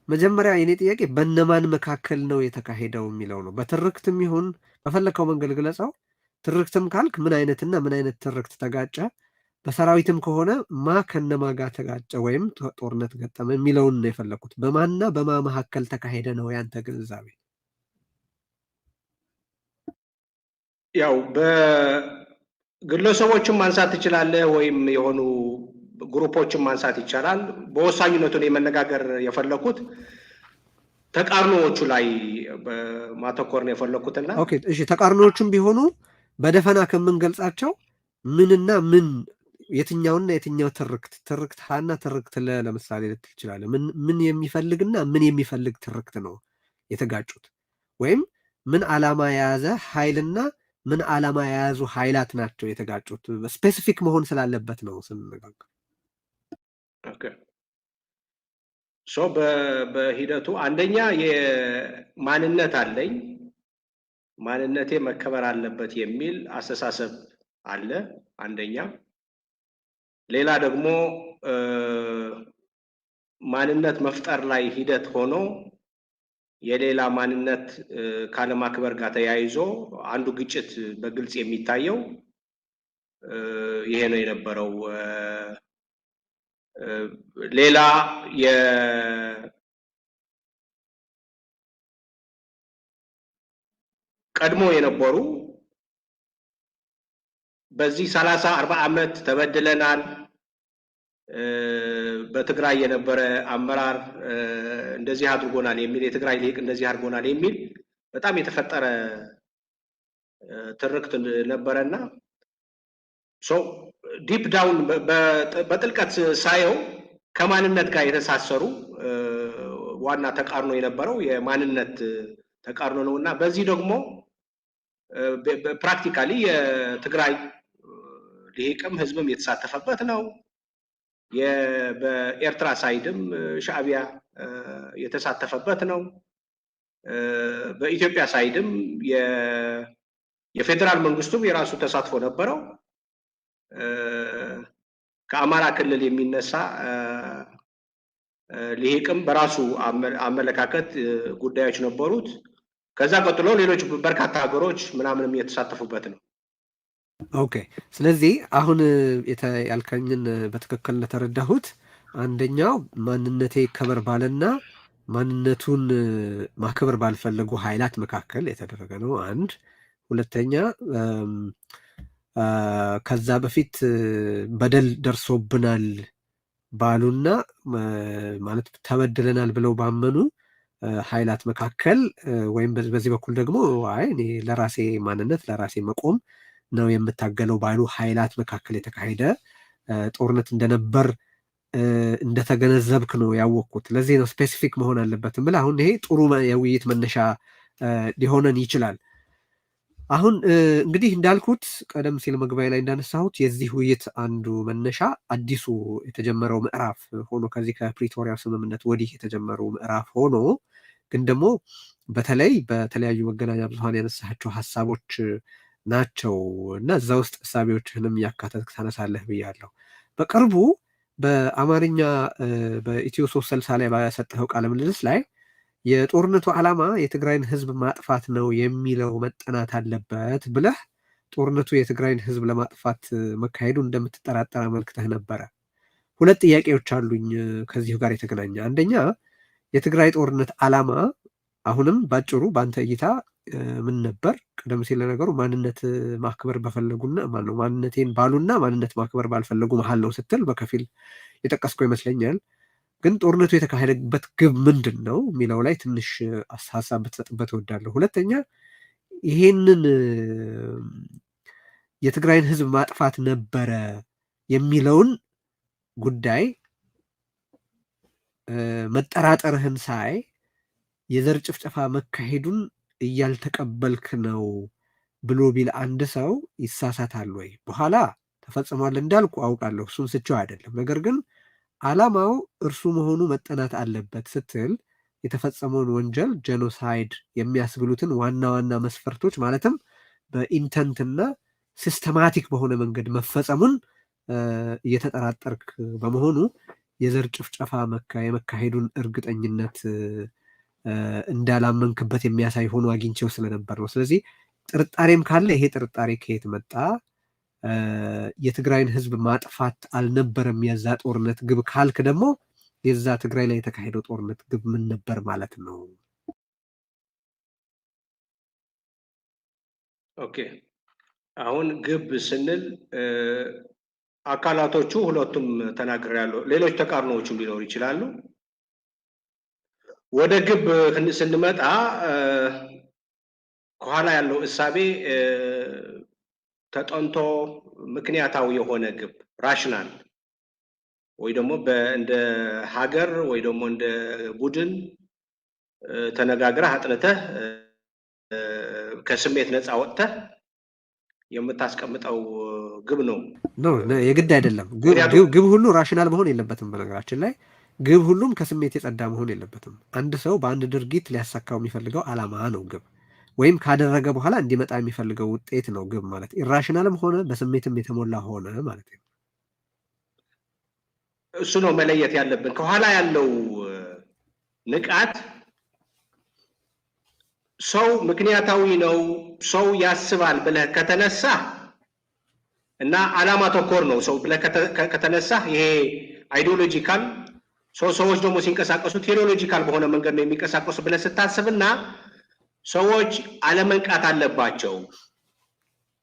መጀመሪያ የኔ ጥያቄ በእነማን መካከል ነው የተካሄደው የሚለው ነው። በትርክትም ይሁን በፈለከው መንገድ ግለጸው። ትርክትም ካልክ ምን አይነትና ምን አይነት ትርክት ተጋጨ፣ በሰራዊትም ከሆነ ማ ከነማ ጋር ተጋጨ ወይም ጦርነት ገጠመ የሚለውን ነው የፈለኩት። በማንና በማ መካከል ተካሄደ ነው ያንተ ግንዛቤ? ያው በግለሰቦችን ማንሳት ትችላለህ ወይም የሆኑ ግሩፖችን ማንሳት ይቻላል። በወሳኝነቱ ነው የመነጋገር የፈለኩት ተቃርኖዎቹ ላይ ማተኮር ነው የፈለኩትና ኦኬ እሺ፣ ተቃርኖዎቹም ቢሆኑ በደፈና ከምንገልጻቸው ምንና ምን የትኛውና የትኛው ትርክት ሀና ትርክት ለምሳሌ ልትል ትችላለህ። ምን የሚፈልግና ምን የሚፈልግ ትርክት ነው የተጋጩት? ወይም ምን ዓላማ የያዘ ኃይልና ምን ዓላማ የያዙ ኃይላት ናቸው የተጋጩት? ስፔሲፊክ መሆን ስላለበት ነው ስንነጋገር። በሂደቱ አንደኛ የማንነት አለኝ፣ ማንነቴ መከበር አለበት የሚል አስተሳሰብ አለ አንደኛ። ሌላ ደግሞ ማንነት መፍጠር ላይ ሂደት ሆኖ የሌላ ማንነት ካለማክበር ጋር ተያይዞ አንዱ ግጭት በግልጽ የሚታየው ይሄ ነው የነበረው። ሌላ ቀድሞ የነበሩ በዚህ 30-40 ዓመት ተበድለናል፣ በትግራይ የነበረ አመራር እንደዚህ አድርጎናል የሚል የትግራይ ሊቅ እንደዚህ አድርጎናል የሚል በጣም የተፈጠረ ትርክት ነበረና ዲፕ ዳውን በጥልቀት ሳየው ከማንነት ጋር የተሳሰሩ ዋና ተቃርኖ የነበረው የማንነት ተቃርኖ ነው እና በዚህ ደግሞ ፕራክቲካሊ የትግራይ ሊቅም ህዝብም የተሳተፈበት ነው። በኤርትራ ሳይድም ሻዕቢያ የተሳተፈበት ነው። በኢትዮጵያ ሳይድም የፌዴራል መንግስቱም የራሱ ተሳትፎ ነበረው። ከአማራ ክልል የሚነሳ ሊቅም በራሱ አመለካከት ጉዳዮች ነበሩት። ከዛ ቀጥሎ ሌሎች በርካታ ሀገሮች ምናምንም የተሳተፉበት ነው። ኦኬ፣ ስለዚህ አሁን ያልከኝን በትክክል እንደተረዳሁት አንደኛው ማንነቴ ይከበር ባለና ማንነቱን ማክበር ባልፈለጉ ኃይላት መካከል የተደረገ ነው አንድ። ሁለተኛ ከዛ በፊት በደል ደርሶብናል ባሉና ማለት ተበድለናል ብለው ባመኑ ኃይላት መካከል ወይም በዚህ በኩል ደግሞ አይ እኔ ለራሴ ማንነት ለራሴ መቆም ነው የምታገለው ባሉ ኃይላት መካከል የተካሄደ ጦርነት እንደነበር እንደተገነዘብክ ነው ያወቅኩት። ለዚህ ነው ስፔሲፊክ መሆን አለበት ብለህ አሁን ይሄ ጥሩ የውይይት መነሻ ሊሆነን ይችላል። አሁን እንግዲህ እንዳልኩት ቀደም ሲል መግቢያ ላይ እንዳነሳሁት የዚህ ውይይት አንዱ መነሻ አዲሱ የተጀመረው ምዕራፍ ሆኖ ከዚህ ከፕሪቶሪያ ስምምነት ወዲህ የተጀመረው ምዕራፍ ሆኖ ግን ደግሞ በተለይ በተለያዩ መገናኛ ብዙሃን ያነሳቸው ሀሳቦች ናቸው እና እዛ ውስጥ እሳቤዎችህንም እያካተትክ ታነሳለህ ብያለሁ። በቅርቡ በአማርኛ በኢትዮ 360 ላይ ባሰጠኸው ቃለ ምልልስ ላይ የጦርነቱ ዓላማ የትግራይን ህዝብ ማጥፋት ነው የሚለው መጠናት አለበት ብለህ ጦርነቱ የትግራይን ህዝብ ለማጥፋት መካሄዱ እንደምትጠራጠር አመልክተህ ነበረ። ሁለት ጥያቄዎች አሉኝ ከዚሁ ጋር የተገናኘ። አንደኛ የትግራይ ጦርነት ዓላማ አሁንም ባጭሩ በአንተ እይታ ምን ነበር? ቀደም ሲል ለነገሩ ማንነት ማክበር በፈለጉና ማነው ማንነቴን ባሉና ማንነት ማክበር ባልፈለጉ መሀል ነው ስትል በከፊል የጠቀስከው ይመስለኛል። ግን ጦርነቱ የተካሄደበት ግብ ምንድን ነው የሚለው ላይ ትንሽ ሀሳብ ብትሰጥበት እወዳለሁ። ሁለተኛ ይሄንን የትግራይን ህዝብ ማጥፋት ነበረ የሚለውን ጉዳይ መጠራጠርህን ሳይ የዘር ጭፍጨፋ መካሄዱን እያልተቀበልክ ነው ብሎ ቢል አንድ ሰው ይሳሳታል ወይ? በኋላ ተፈጽሟል እንዳልኩ አውቃለሁ፣ እሱን ስቸው አይደለም። ነገር ግን ዓላማው እርሱ መሆኑ መጠናት አለበት ስትል የተፈጸመውን ወንጀል ጄኖሳይድ የሚያስብሉትን ዋና ዋና መስፈርቶች ማለትም በኢንተንትና ሲስተማቲክ በሆነ መንገድ መፈጸሙን እየተጠራጠርክ በመሆኑ የዘር ጭፍጨፋ የመካሄዱን እርግጠኝነት እንዳላመንክበት የሚያሳይ ሆኖ አግኝቼው ስለነበር ነው። ስለዚህ ጥርጣሬም ካለ ይሄ ጥርጣሬ ከየት መጣ? የትግራይን ህዝብ ማጥፋት አልነበረም የዛ ጦርነት ግብ ካልክ ደግሞ የዛ ትግራይ ላይ የተካሄደው ጦርነት ግብ ምን ነበር ማለት ነው? ኦኬ፣ አሁን ግብ ስንል አካላቶቹ ሁለቱም ተናግሬያለሁ። ሌሎች ተቃርኖዎችም ሊኖሩ ይችላሉ። ወደ ግብ ስንመጣ ከኋላ ያለው እሳቤ ተጠንቶ ምክንያታዊ የሆነ ግብ ራሽናል ወይ ደግሞ እንደ ሀገር ወይ ደግሞ እንደ ቡድን ተነጋግረህ አጥንተህ ከስሜት ነፃ ወጥተህ የምታስቀምጠው ግብ ነው። የግድ አይደለም። ግብ ሁሉ ራሽናል መሆን የለበትም። በነገራችን ላይ ግብ ሁሉም ከስሜት የጸዳ መሆን የለበትም። አንድ ሰው በአንድ ድርጊት ሊያሳካው የሚፈልገው ዓላማ ነው ግብ፣ ወይም ካደረገ በኋላ እንዲመጣ የሚፈልገው ውጤት ነው ግብ ማለት። ኢራሽናልም ሆነ በስሜትም የተሞላ ሆነ ማለት ነው። እሱ ነው መለየት ያለብን። ከኋላ ያለው ንቃት ሰው ምክንያታዊ ነው፣ ሰው ያስባል ብለህ ከተነሳ እና ዓላማ ተኮር ነው ሰው ብለህ ከተነሳ ይሄ አይዲዮሎጂካል ሰዎች ደግሞ ሲንቀሳቀሱ ቴዎሎጂካል በሆነ መንገድ ነው የሚንቀሳቀሱ ብለህ ስታስብና ሰዎች አለመንቃት አለባቸው፣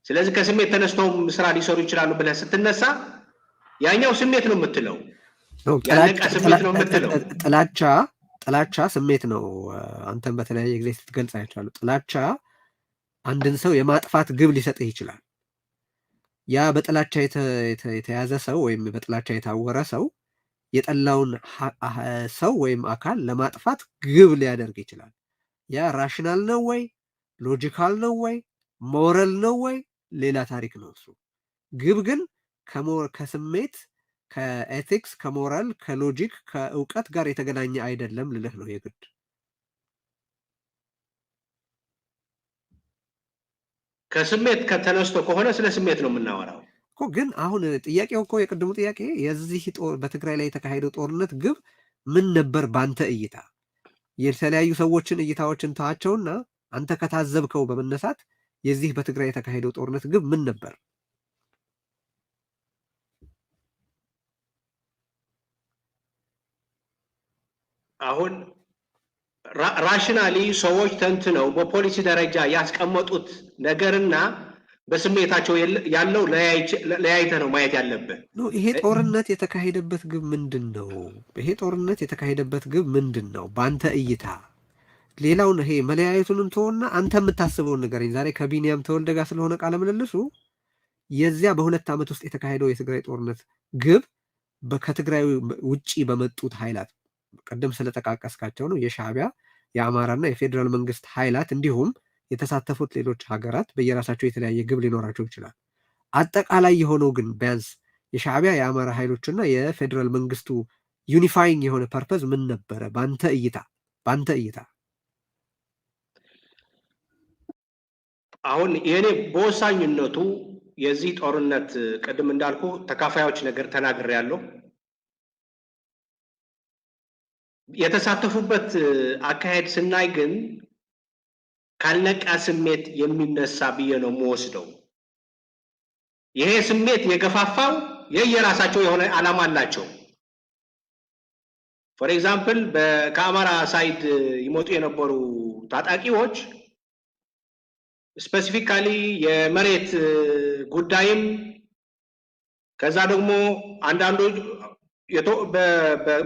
ስለዚህ ከስሜት ተነስተው ስራ ሊሰሩ ይችላሉ ብለህ ስትነሳ ያኛው ስሜት ነው የምትለው፣ ያለቃ ስሜት ነው የምትለው። ጥላቻ ስሜት ነው። አንተም በተለያየ ጊዜ ስትገልጽ አይቻለሁ። ጥላቻ አንድን ሰው የማጥፋት ግብ ሊሰጥህ ይችላል። ያ በጥላቻ የተያዘ ሰው ወይም በጥላቻ የታወረ ሰው የጠላውን ሰው ወይም አካል ለማጥፋት ግብ ሊያደርግ ይችላል። ያ ራሽናል ነው ወይ ሎጂካል ነው ወይ ሞራል ነው ወይ ሌላ ታሪክ ነው እሱ። ግብ ግን ከስሜት ከኤቲክስ ከሞራል ከሎጂክ ከእውቀት ጋር የተገናኘ አይደለም ልልህ ነው የግድ። ከስሜት ከተነስቶ ከሆነ ስለ ስሜት ነው የምናወራው እኮ። ግን አሁን ጥያቄው እኮ የቅድሙ ጥያቄ የዚህ በትግራይ ላይ የተካሄደው ጦርነት ግብ ምን ነበር ባንተ እይታ? የተለያዩ ሰዎችን እይታዎችን ተዋቸውና አንተ ከታዘብከው በመነሳት የዚህ በትግራይ የተካሄደው ጦርነት ግብ ምን ነበር? አሁን ራሽናሊ ሰዎች ተንትነው በፖሊሲ ደረጃ ያስቀመጡት ነገርና በስሜታቸው ያለው ለያይተህ ነው ማየት ያለብህ። ይሄ ጦርነት የተካሄደበት ግብ ምንድን ነው? ይሄ ጦርነት የተካሄደበት ግብ ምንድን ነው በአንተ እይታ? ሌላውን ይሄ መለያየቱንም ተወና አንተ የምታስበውን ንገረኝ። ዛሬ ከቢኒያም ተወልደ ጋር ስለሆነ ቃለ ምልልሱ የዚያ በ2 ዓመት ውስጥ የተካሄደው የትግራይ ጦርነት ግብ ከትግራይ ውጪ በመጡት ኃይላት ቀደም ስለጠቃቀስካቸው ነው የሻዕቢያ የአማራና የፌዴራል መንግስት ኃይላት እንዲሁም የተሳተፉት ሌሎች ሀገራት በየራሳቸው የተለያየ ግብ ሊኖራቸው ይችላል። አጠቃላይ የሆነው ግን ቢያንስ የሻዕቢያ የአማራ ኃይሎችና የፌዴራል መንግስቱ ዩኒፋይንግ የሆነ ፐርፐዝ ምን ነበረ በአንተ እይታ? አሁን የኔ በወሳኝነቱ የዚህ ጦርነት ቅድም እንዳልኩ ተካፋዮች ነገር ተናግሬያለሁ። የተሳተፉበት አካሄድ ስናይ ግን ካልነቃ ስሜት የሚነሳ ብዬ ነው የምወስደው። ይሄ ስሜት የገፋፋው የየራሳቸው የሆነ ዓላማ አላቸው። ፎር ኤግዛምፕል ከአማራ ሳይድ ይመጡ የነበሩ ታጣቂዎች ስፔሲፊካሊ የመሬት ጉዳይም ከዛ ደግሞ አንዳንዶች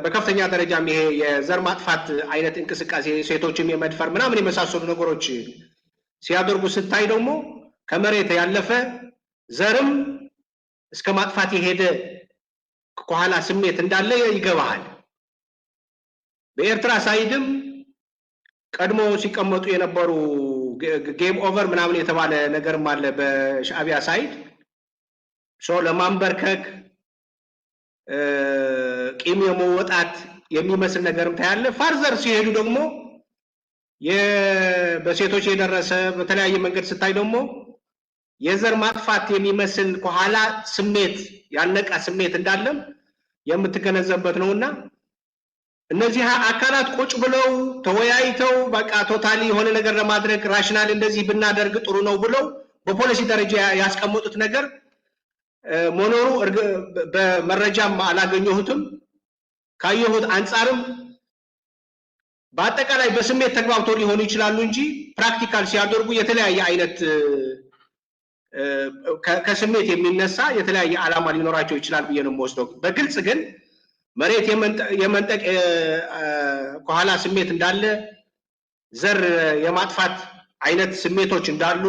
በከፍተኛ ደረጃም ይሄ የዘር ማጥፋት አይነት እንቅስቃሴ ሴቶችም የመድፈር ምናምን የመሳሰሉ ነገሮች ሲያደርጉ ስታይ ደግሞ ከመሬት ያለፈ ዘርም እስከ ማጥፋት የሄደ ከኋላ ስሜት እንዳለ ይገባሃል። በኤርትራ ሳይድም ቀድሞ ሲቀመጡ የነበሩ ጌም ኦቨር ምናምን የተባለ ነገርም አለ በሻዕቢያ ሳይድ ለማንበርከክ ቂም የመወጣት የሚመስል ነገርም ታያለ። ፋርዘር ሲሄዱ ደግሞ በሴቶች የደረሰ በተለያየ መንገድ ስታይ ደግሞ የዘር ማጥፋት የሚመስል ከኋላ ስሜት ያልነቃ ስሜት እንዳለም የምትገነዘበት ነውና እነዚህ አካላት ቁጭ ብለው ተወያይተው በቃ ቶታሊ የሆነ ነገር ለማድረግ ራሽናል እንደዚህ ብናደርግ ጥሩ ነው ብለው በፖሊሲ ደረጃ ያስቀመጡት ነገር መኖሩ በመረጃም አላገኘሁትም። ካየሁት አንጻርም በአጠቃላይ በስሜት ተግባብተው ሊሆኑ ይችላሉ እንጂ ፕራክቲካል ሲያደርጉ የተለያየ አይነት ከስሜት የሚነሳ የተለያየ ዓላማ ሊኖራቸው ይችላል ብዬ ነው የምወስደው። በግልጽ ግን መሬት የመንጠቅ ከኋላ ስሜት እንዳለ፣ ዘር የማጥፋት አይነት ስሜቶች እንዳሉ፣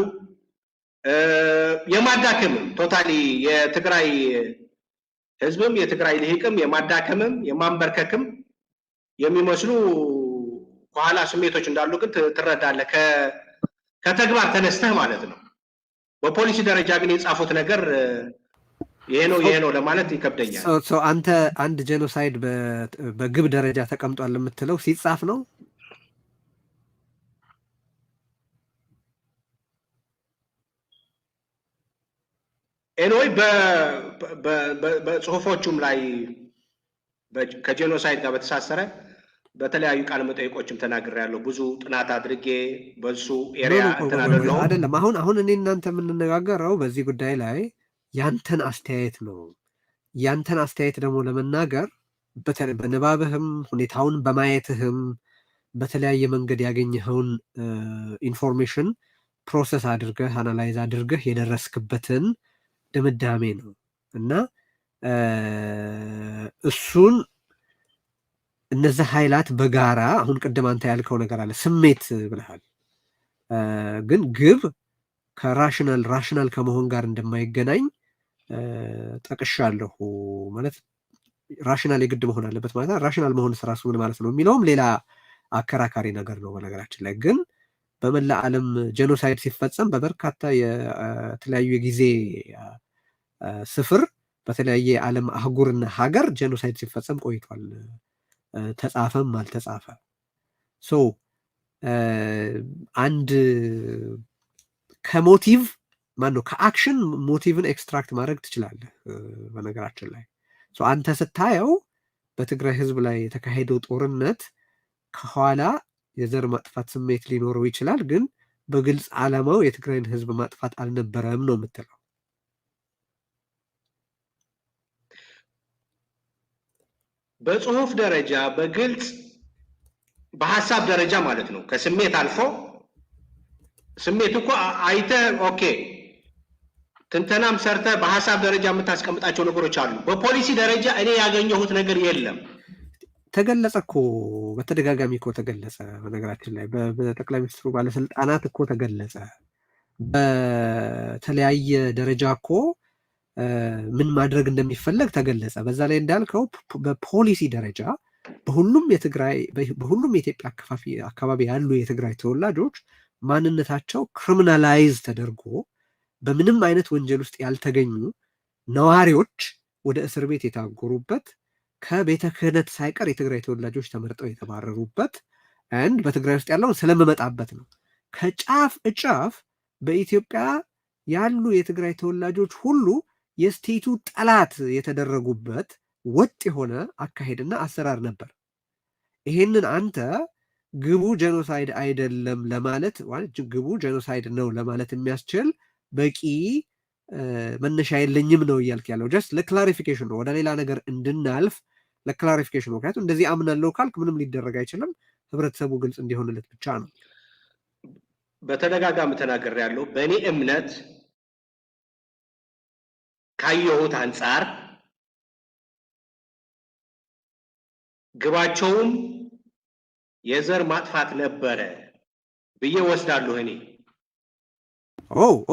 የማዳከምም ቶታሊ የትግራይ ህዝብም የትግራይ ልሂቅም የማዳከምም የማንበርከክም የሚመስሉ ከኋላ ስሜቶች እንዳሉ ግን ትረዳለህ ከተግባር ተነስተህ ማለት ነው። በፖሊሲ ደረጃ ግን የጻፉት ነገር ይሄ ነው ለማለት ይከብደኛል። አንተ አንድ ጄኖሳይድ በግብ ደረጃ ተቀምጧል የምትለው ሲጻፍ ነው? ኤንወይ በጽሁፎቹም ላይ ከጄኖሳይድ ጋር በተሳሰረ በተለያዩ ቃለ መጠይቆችም ተናግሬያለሁ። ብዙ ጥናት አድርጌ በሱ ኤሪያ አይደለም። አሁን እኔ እናንተ የምንነጋገረው በዚህ ጉዳይ ላይ ያንተን አስተያየት ነው። ያንተን አስተያየት ደግሞ ለመናገር በንባብህም ሁኔታውን በማየትህም በተለያየ መንገድ ያገኘኸውን ኢንፎርሜሽን ፕሮሰስ አድርገህ አናላይዝ አድርገህ የደረስክበትን ድምዳሜ ነው እና እሱን እነዚህ ኃይላት በጋራ አሁን ቅድም አንተ ያልከው ነገር አለ፣ ስሜት ብለሃል። ግን ግብ ራሽናል ከመሆን ጋር እንደማይገናኝ ጠቅሻለሁ። ማለት ራሽናል የግድ መሆን አለበት ማለት ራሽናል መሆን ራሱ ምን ማለት ነው የሚለውም ሌላ አከራካሪ ነገር ነው። በነገራችን ላይ ግን በመላ ዓለም ጄኖሳይድ ሲፈጸም በበርካታ የተለያዩ የጊዜ ስፍር በተለያየ ዓለም አህጉርና ሀገር ጄኖሳይድ ሲፈጸም ቆይቷል። ተጻፈም አልተጻፈ አንድ ከሞቲቭ ማነው ከአክሽን ሞቲቭን ኤክስትራክት ማድረግ ትችላለህ። በነገራችን ላይ አንተ ስታየው በትግራይ ህዝብ ላይ የተካሄደው ጦርነት ከኋላ የዘር ማጥፋት ስሜት ሊኖረው ይችላል፣ ግን በግልጽ ዓላማው የትግራይን ህዝብ ማጥፋት አልነበረም ነው የምትለው። በጽሁፍ ደረጃ በግልጽ በሐሳብ ደረጃ ማለት ነው። ከስሜት አልፎ ስሜት እኮ አይተህ ኦኬ ትንተናም ሰርተህ በሐሳብ ደረጃ የምታስቀምጣቸው ነገሮች አሉ። በፖሊሲ ደረጃ እኔ ያገኘሁት ነገር የለም። ተገለጸ እኮ በተደጋጋሚ እኮ ተገለጸ። በነገራችን ላይ በጠቅላይ ሚኒስትሩ ባለስልጣናት እኮ ተገለጸ። በተለያየ ደረጃ እኮ ምን ማድረግ እንደሚፈለግ ተገለጸ። በዛ ላይ እንዳልከው በፖሊሲ ደረጃ በሁሉም የኢትዮጵያ አካባቢ ያሉ የትግራይ ተወላጆች ማንነታቸው ክሪሚናላይዝ ተደርጎ በምንም አይነት ወንጀል ውስጥ ያልተገኙ ነዋሪዎች ወደ እስር ቤት የታጎሩበት፣ ከቤተ ክህነት ሳይቀር የትግራይ ተወላጆች ተመርጠው የተባረሩበት አንድ በትግራይ ውስጥ ያለውን ስለመመጣበት ነው። ከጫፍ እጫፍ በኢትዮጵያ ያሉ የትግራይ ተወላጆች ሁሉ የስቴቱ ጠላት የተደረጉበት ወጥ የሆነ አካሄድና አሰራር ነበር። ይሄንን አንተ ግቡ ጄኖሳይድ አይደለም ለማለት ግቡ ጄኖሳይድ ነው ለማለት የሚያስችል በቂ መነሻ የለኝም ነው እያልክ ያለው። ጀስት ለክላሪፊኬሽን ነው፣ ወደ ሌላ ነገር እንድናልፍ ለክላሪፊኬሽን ነው። ምክንያቱም እንደዚህ አምናለው ካልክ ምንም ሊደረግ አይችልም፣ ህብረተሰቡ ግልጽ እንዲሆንለት ብቻ ነው። በተደጋጋሚ ተናግሬያለሁ። በእኔ እምነት ካየሁት አንጻር ግባቸውም የዘር ማጥፋት ነበረ ብዬ ወስዳለሁ። እኔ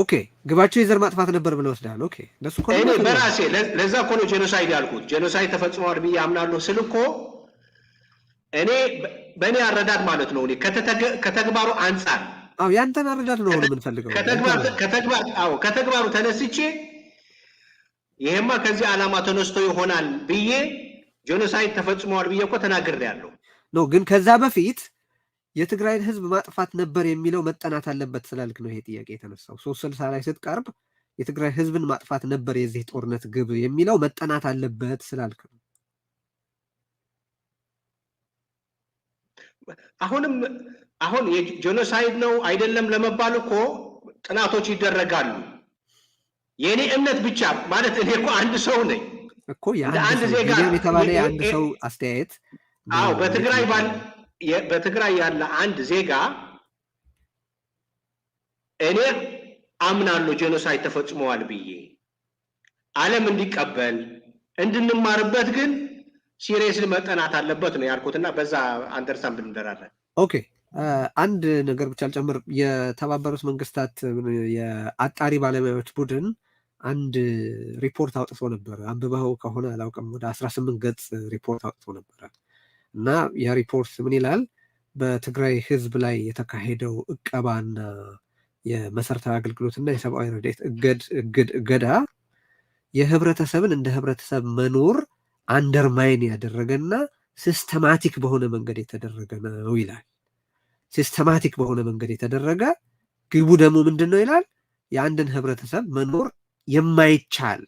ኦኬ ግባቸው የዘር ማጥፋት ነበር ብለ ወስዳለሁ። ኦኬ ለሱ እኮ እኔ በራሴ ለዛ እኮ ነው ጄኖሳይድ ያልኩት። ጄኖሳይድ ተፈጽሟል ብዬ አምናለሁ ስል እኮ እኔ በእኔ አረዳድ ማለት ነው። እኔ ከተግባሩ አንጻር ያንተን አረዳድ ነው የምንፈልገው። ከተግባሩ ተነስቼ ይሄማ ከዚህ ዓላማ ተነስቶ ይሆናል ብዬ ጄኖሳይድ ተፈጽሟል ብዬ እኮ ተናግሬያለሁ። ነው ግን ከዛ በፊት የትግራይን ህዝብ ማጥፋት ነበር የሚለው መጠናት አለበት ስላልክ ነው ይሄ ጥያቄ የተነሳው። 360 ላይ ስትቀርብ የትግራይ ህዝብን ማጥፋት ነበር የዚህ ጦርነት ግብ የሚለው መጠናት አለበት ስላልክ ነው። አሁን የጄኖሳይድ ነው አይደለም ለመባል እኮ ጥናቶች ይደረጋሉ። የእኔ እምነት ብቻ ማለት እኔ እኮ አንድ ሰው ነኝ እኮ የአንድ ዜጋ የተባለ የአንድ ሰው አስተያየት። አዎ በትግራይ ያለ አንድ ዜጋ እኔ አምናለሁ ጄኖሳይድ ተፈጽመዋል ብዬ ዓለም እንዲቀበል እንድንማርበት ግን ሲሪየስሊ መጠናት አለበት ነው ያልኩትና በዛ አንደርስታንድ ብንደራለን። ኦኬ አንድ ነገር ብቻ አልጨምር። የተባበሩት መንግስታት የአጣሪ ባለሙያዎች ቡድን አንድ ሪፖርት አውጥቶ ነበረ። አንብበው ከሆነ አላውቅም። ወደ 18 ገጽ ሪፖርት አውጥቶ ነበረ እና ያ ሪፖርት ምን ይላል? በትግራይ ህዝብ ላይ የተካሄደው እቀባና የመሰረታዊ አገልግሎትና የሰብአዊ ረድኤት እገዳ የህብረተሰብን እንደ ህብረተሰብ መኖር አንደርማይን ያደረገና ሲስተማቲክ በሆነ መንገድ የተደረገ ነው ይላል። ሲስተማቲክ በሆነ መንገድ የተደረገ ግቡ ደግሞ ምንድን ነው ይላል? የአንድን ህብረተሰብ መኖር የማይቻል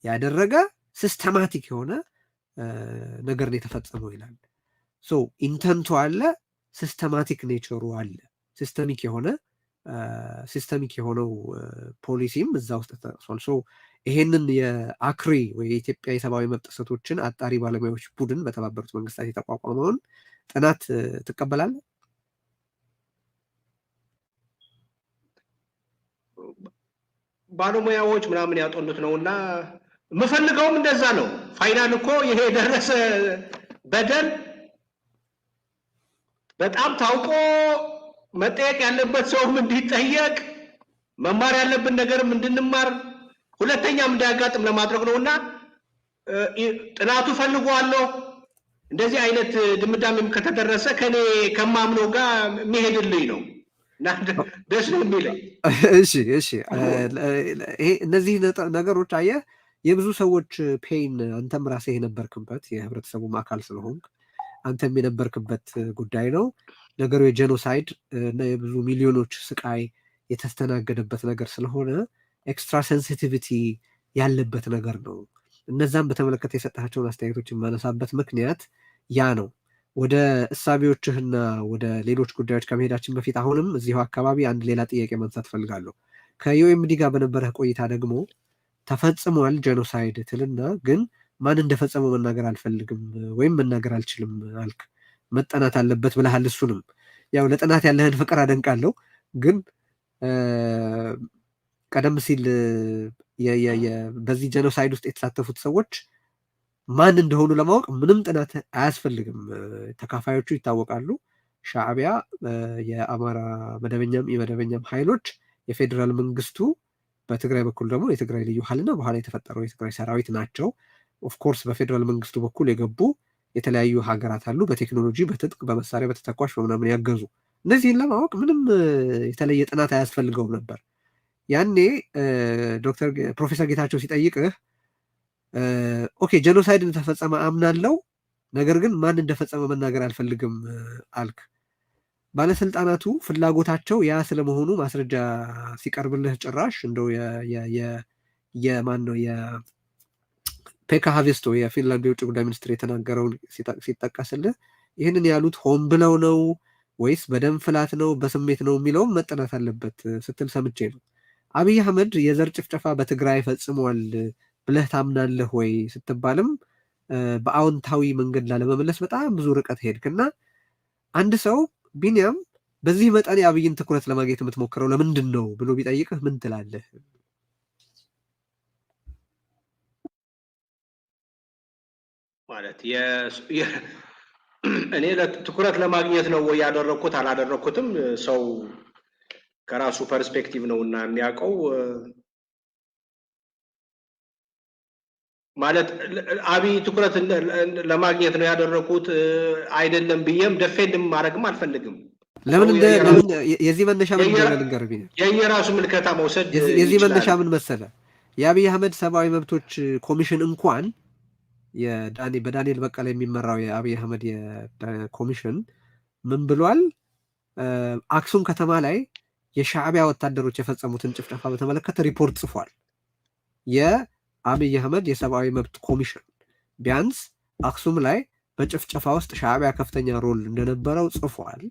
ያደረገ ሲስተማቲክ የሆነ ነገር ነው የተፈጸመው ይላል። ሶ ኢንተንቱ አለ፣ ሲስተማቲክ ኔቸሩ አለ። ሲስተሚክ የሆነው ፖሊሲም እዛ ውስጥ ተጠቅሷል። ሶ ይሄንን የአክሪ ወይ የኢትዮጵያ የሰብአዊ መብት ጥሰቶችን አጣሪ ባለሙያዎች ቡድን በተባበሩት መንግስታት የተቋቋመውን ጥናት ትቀበላለህ? ባለሙያዎች ምናምን ያጠኑት ነው እና የምፈልገውም እንደዛ ነው። ፋይናል እኮ ይሄ የደረሰ በደል በጣም ታውቆ መጠየቅ ያለበት ሰውም እንዲጠየቅ መማር ያለብን ነገርም እንድንማር ሁለተኛም እንዳያጋጥም ለማድረግ ነው እና ጥናቱ ፈልጓለሁ። እንደዚህ አይነት ድምዳሜም ከተደረሰ ከኔ ከማምነው ጋር የሚሄድልኝ ነው እና ደስ ነው የሚለኝ። እሺ እነዚህ ነገሮች አየህ የብዙ ሰዎች ፔን አንተም ራስህ የነበርክበት የህብረተሰቡም አካል ስለሆንክ አንተም የነበርክበት ጉዳይ ነው። ነገሩ የጄኖሳይድ እና የብዙ ሚሊዮኖች ስቃይ የተስተናገደበት ነገር ስለሆነ ኤክስትራ ሴንሲቲቪቲ ያለበት ነገር ነው። እነዛም በተመለከተ የሰጣቸውን አስተያየቶች የማነሳበት ምክንያት ያ ነው። ወደ እሳቢዎችህና ወደ ሌሎች ጉዳዮች ከመሄዳችን በፊት አሁንም እዚሁ አካባቢ አንድ ሌላ ጥያቄ ማንሳት ፈልጋለሁ። ከዩኤምዲ ጋር በነበረህ ቆይታ ደግሞ ተፈጽሟል ጄኖሳይድ ትልና ግን ማን እንደፈጸመው መናገር አልፈልግም ወይም መናገር አልችልም አልክ። መጠናት አለበት ብለሃል። እሱንም ያው ለጥናት ያለህን ፍቅር አደንቃለሁ። ግን ቀደም ሲል በዚህ ጄኖሳይድ ውስጥ የተሳተፉት ሰዎች ማን እንደሆኑ ለማወቅ ምንም ጥናት አያስፈልግም። ተካፋዮቹ ይታወቃሉ። ሻዕቢያ፣ የአማራ መደበኛም የመደበኛም ኃይሎች፣ የፌዴራል መንግስቱ፣ በትግራይ በኩል ደግሞ የትግራይ ልዩ ኃይልና በኋላ የተፈጠረው የትግራይ ሰራዊት ናቸው። ኦፍኮርስ በፌዴራል መንግስቱ በኩል የገቡ የተለያዩ ሀገራት አሉ፣ በቴክኖሎጂ በትጥቅ በመሳሪያ በተተኳሽ በምናምን ያገዙ። እነዚህን ለማወቅ ምንም የተለየ ጥናት አያስፈልገውም ነበር። ያኔ ፕሮፌሰር ጌታቸው ሲጠይቅህ ኦኬ ጄኖሳይድ እንደተፈጸመ አምናለው፣ ነገር ግን ማን እንደፈጸመ መናገር አልፈልግም አልክ። ባለስልጣናቱ ፍላጎታቸው ያ ስለመሆኑ ማስረጃ ሲቀርብልህ ጭራሽ እንደው የማን ነው የፔካ ሃቪስቶ የፊንላንድ የውጭ ጉዳይ ሚኒስትር የተናገረውን ሲጠቀስልህ ይህንን ያሉት ሆን ብለው ነው ወይስ በደም ፍላት ነው በስሜት ነው የሚለውም መጠናት አለበት ስትል ሰምቼ ነው። አብይ አህመድ የዘር ጭፍጨፋ በትግራይ ፈጽሟል ብለህ ታምናለህ ወይ ስትባልም በአዎንታዊ መንገድ ላለመመለስ በጣም ብዙ ርቀት ሄድክና አንድ ሰው ቢኒያም በዚህ መጠን የአብይን ትኩረት ለማግኘት የምትሞክረው ለምንድን ነው ብሎ ቢጠይቅህ ምን ትላለህ? ማለት እኔ ትኩረት ለማግኘት ነው ወይ ያደረኩት አላደረኩትም ሰው ከራሱ ፐርስፔክቲቭ ነው እና የሚያውቀው። ማለት አብይ ትኩረት ለማግኘት ነው ያደረኩት አይደለም ብዬም ደፌንድም ማድረግም አልፈልግም። ለምን የዚህ መነሻ ምን እንደሆነ ልንገርህ። የየራሱ ምልከታ መውሰድ የዚህ መነሻ ምን መሰለ? የአብይ አህመድ ሰብአዊ መብቶች ኮሚሽን እንኳን በዳንኤል በቀለ የሚመራው የአብይ አህመድ ኮሚሽን ምን ብሏል? አክሱም ከተማ ላይ የሻዕቢያ ወታደሮች የፈጸሙትን ጭፍጨፋ በተመለከተ ሪፖርት ጽፏል። የአብይ አህመድ የሰብአዊ መብት ኮሚሽን ቢያንስ አክሱም ላይ በጭፍጨፋ ውስጥ ሻዕቢያ ከፍተኛ ሮል እንደነበረው ጽፏል።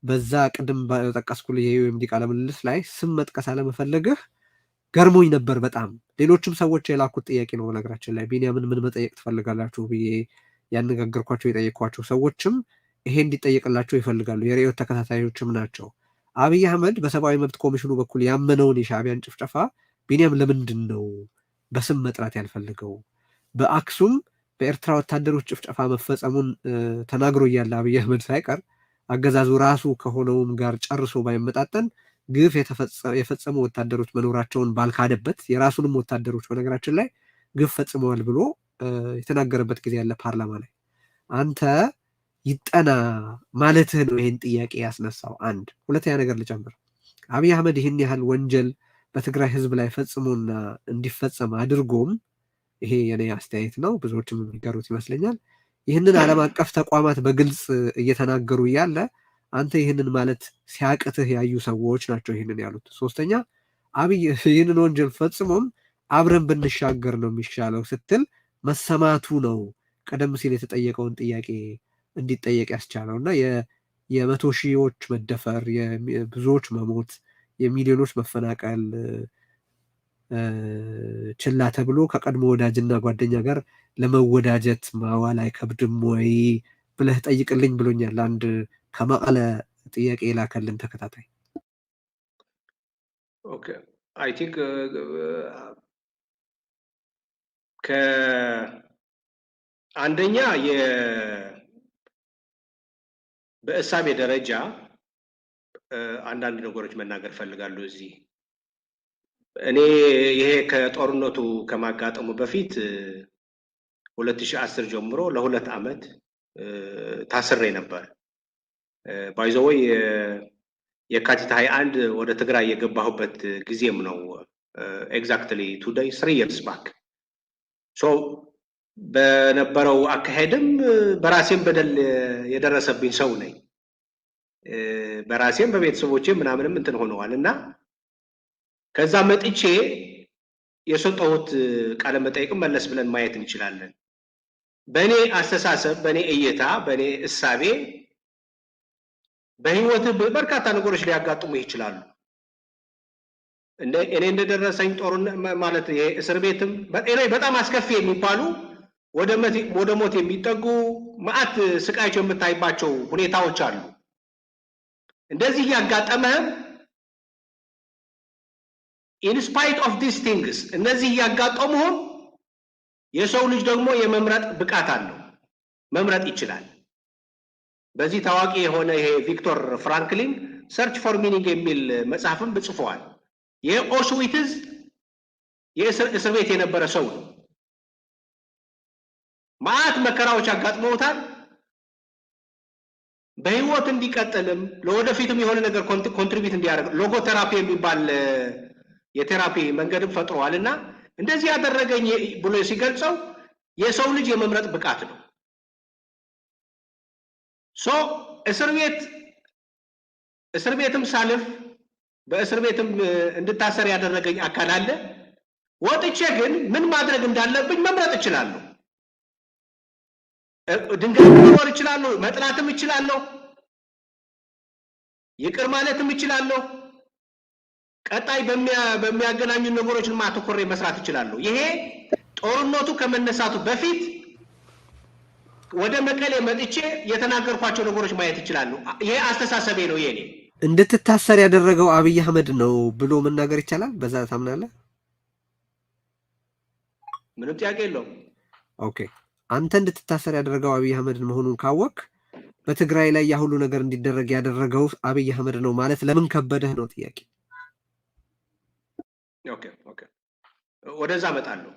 በዛ ቅድም በጠቀስኩልህ የዩኤምዲ ቃለ ምልልስ ላይ ስም መጥቀስ አለመፈለግህ ገርሞኝ ነበር በጣም። ሌሎችም ሰዎች የላኩት ጥያቄ ነው በነገራችን ላይ ቢንያምን ምን መጠየቅ ትፈልጋላችሁ ብዬ ያነጋገርኳቸው የጠየኳቸው ሰዎችም ይሄ እንዲጠየቅላቸው ይፈልጋሉ። የርዕዮት ተከታታዮችም ናቸው። አብይ አህመድ በሰብአዊ መብት ኮሚሽኑ በኩል ያመነውን የሻዕቢያን ጭፍጨፋ ቢንያም ለምንድን ነው በስም መጥራት ያልፈልገው? በአክሱም በኤርትራ ወታደሮች ጭፍጨፋ መፈጸሙን ተናግሮ እያለ አብይ አህመድ ሳይቀር አገዛዙ ራሱ ከሆነውም ጋር ጨርሶ ባይመጣጠን ግፍ የፈጸሙ ወታደሮች መኖራቸውን ባልካደበት የራሱንም ወታደሮች በነገራችን ላይ ግፍ ፈጽመዋል ብሎ የተናገረበት ጊዜ ያለ ፓርላማ ላይ አንተ ይጠና ማለትህ ነው ይህን ጥያቄ ያስነሳው። አንድ ሁለተኛ ነገር ልጨምር። አብይ አህመድ ይህን ያህል ወንጀል በትግራይ ህዝብ ላይ ፈጽሞና እንዲፈጸም አድርጎም ይሄ የኔ አስተያየት ነው፣ ብዙዎችም የሚጋሩት ይመስለኛል። ይህንን ዓለም አቀፍ ተቋማት በግልጽ እየተናገሩ እያለ አንተ ይህንን ማለት ሲያቅትህ ያዩ ሰዎች ናቸው ይህንን ያሉት። ሶስተኛ አብይ ይህንን ወንጀል ፈጽሞም አብረን ብንሻገር ነው የሚሻለው ስትል መሰማቱ ነው ቀደም ሲል የተጠየቀውን ጥያቄ እንዲጠየቅ ያስቻለው እና የመቶ ሺዎች መደፈር፣ ብዙዎች መሞት፣ የሚሊዮኖች መፈናቀል ችላ ተብሎ ከቀድሞ ወዳጅና ጓደኛ ጋር ለመወዳጀት ማዋል አይከብድም ወይ ብለህ ጠይቅልኝ ብሎኛል አንድ ከመቀለ ጥያቄ የላከልን ተከታታይ። ኦኬ አይ ቲንክ አንደኛ በእሳቤ ደረጃ አንዳንድ ነገሮች መናገር ፈልጋለሁ እዚህ። እኔ ይሄ ከጦርነቱ ከማጋጠሙ በፊት 2010 ጀምሮ ለ2 ዓመት ታስሬ ነበር። ባይዘወይ የካቲት 21 ወደ ትግራይ የገባሁበት ጊዜም ነው። ኤግዛክትሊ ቱዴይ 3 years back። ሶ በነበረው አካሄድም በራሴም በደል የደረሰብኝ ሰው ነኝ። በራሴም በቤተሰቦቼም ምናምንም እንትን ሆነዋል እና ከዛ መጥቼ የሰጠሁት ቃለ መጠይቅም መለስ ብለን ማየት እንችላለን። በእኔ አስተሳሰብ፣ በእኔ እይታ፣ በእኔ እሳቤ በህይወት በርካታ ነገሮች ሊያጋጥሙ ይችላሉ። እኔ እንደደረሰኝ ጦርነት ማለት ይሄ እስር ቤትም በጣም አስከፊ የሚባሉ ወደ ሞት የሚጠጉ መዓት ስቃዮች የምታይባቸው ሁኔታዎች አሉ። እንደዚህ እያጋጠመህም in spite of these things እነዚህ እያጋጠሙህም የሰው ልጅ ደግሞ የመምረጥ ብቃት አለው፣ መምረጥ ይችላል። በዚህ ታዋቂ የሆነ ይሄ ቪክቶር ፍራንክሊን ሰርች ፎር ሚኒንግ የሚል መጽሐፍም ጽፏል። ይሄ ኦሽዊትዝ የእስር ቤት የነበረ ሰው ነው። መዓት መከራዎች አጋጥመውታል። በህይወት እንዲቀጥልም ለወደፊትም የሆነ ነገር ኮንትሪቢዩት እንዲያደርግ ሎጎቴራፒ የሚባል የቴራፒ መንገድም ፈጥሯልና እንደዚህ ያደረገኝ ብሎ ሲገልጸው የሰው ልጅ የመምረጥ ብቃት ነው። ሶ እስር ቤትም ሳልፍ በእስር ቤትም እንድታሰር ያደረገኝ አካል አለ። ወጥቼ ግን ምን ማድረግ እንዳለብኝ መምረጥ እችላለሁ። ድንጋይ መወርወር እችላለሁ፣ መጥላትም እችላለሁ፣ ይቅር ማለትም እችላለሁ። ቀጣይ በሚያገናኙ ነገሮች ማተኮሬ መስራት እችላለሁ። ይሄ ጦርነቱ ከመነሳቱ በፊት ወደ መቀሌ መጥቼ የተናገርኳቸው ነገሮች ማየት እችላለሁ። ይሄ አስተሳሰቤ ነው የኔ። እንድትታሰር ያደረገው አብይ አህመድ ነው ብሎ መናገር ይቻላል? በዛ ታምናለህ? ምንም ጥያቄ የለውም። ኦኬ፣ አንተ እንድትታሰር ያደረገው አብይ አህመድ መሆኑን ካወቅ በትግራይ ላይ ያ ሁሉ ነገር እንዲደረግ ያደረገው አብይ አህመድ ነው ማለት ለምን ከበደህ ነው ጥያቄ። ኦኬ ወደዛ እመጣለሁ።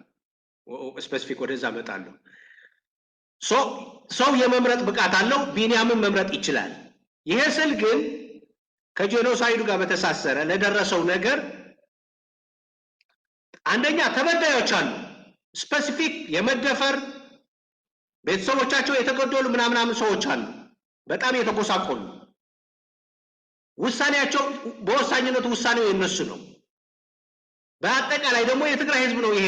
ስፔሲፊክ ወደዛ እመጣለሁ። ሰው የመምረጥ ብቃት አለው። ቢንያምን መምረጥ ይችላል። ይሄ ስል ግን ከጄኖሳይዱ ጋር በተሳሰረ ለደረሰው ነገር አንደኛ ተበዳዮች አሉ። ስፔሲፊክ የመደፈር ቤተሰቦቻቸው የተገደሉ ምናምን ሰዎች አሉ፣ በጣም የተጎሳቆሉ። ውሳኔያቸው በወሳኝነቱ ውሳኔው የነሱ ነው። በአጠቃላይ ደግሞ የትግራይ ህዝብ ነው ይሄ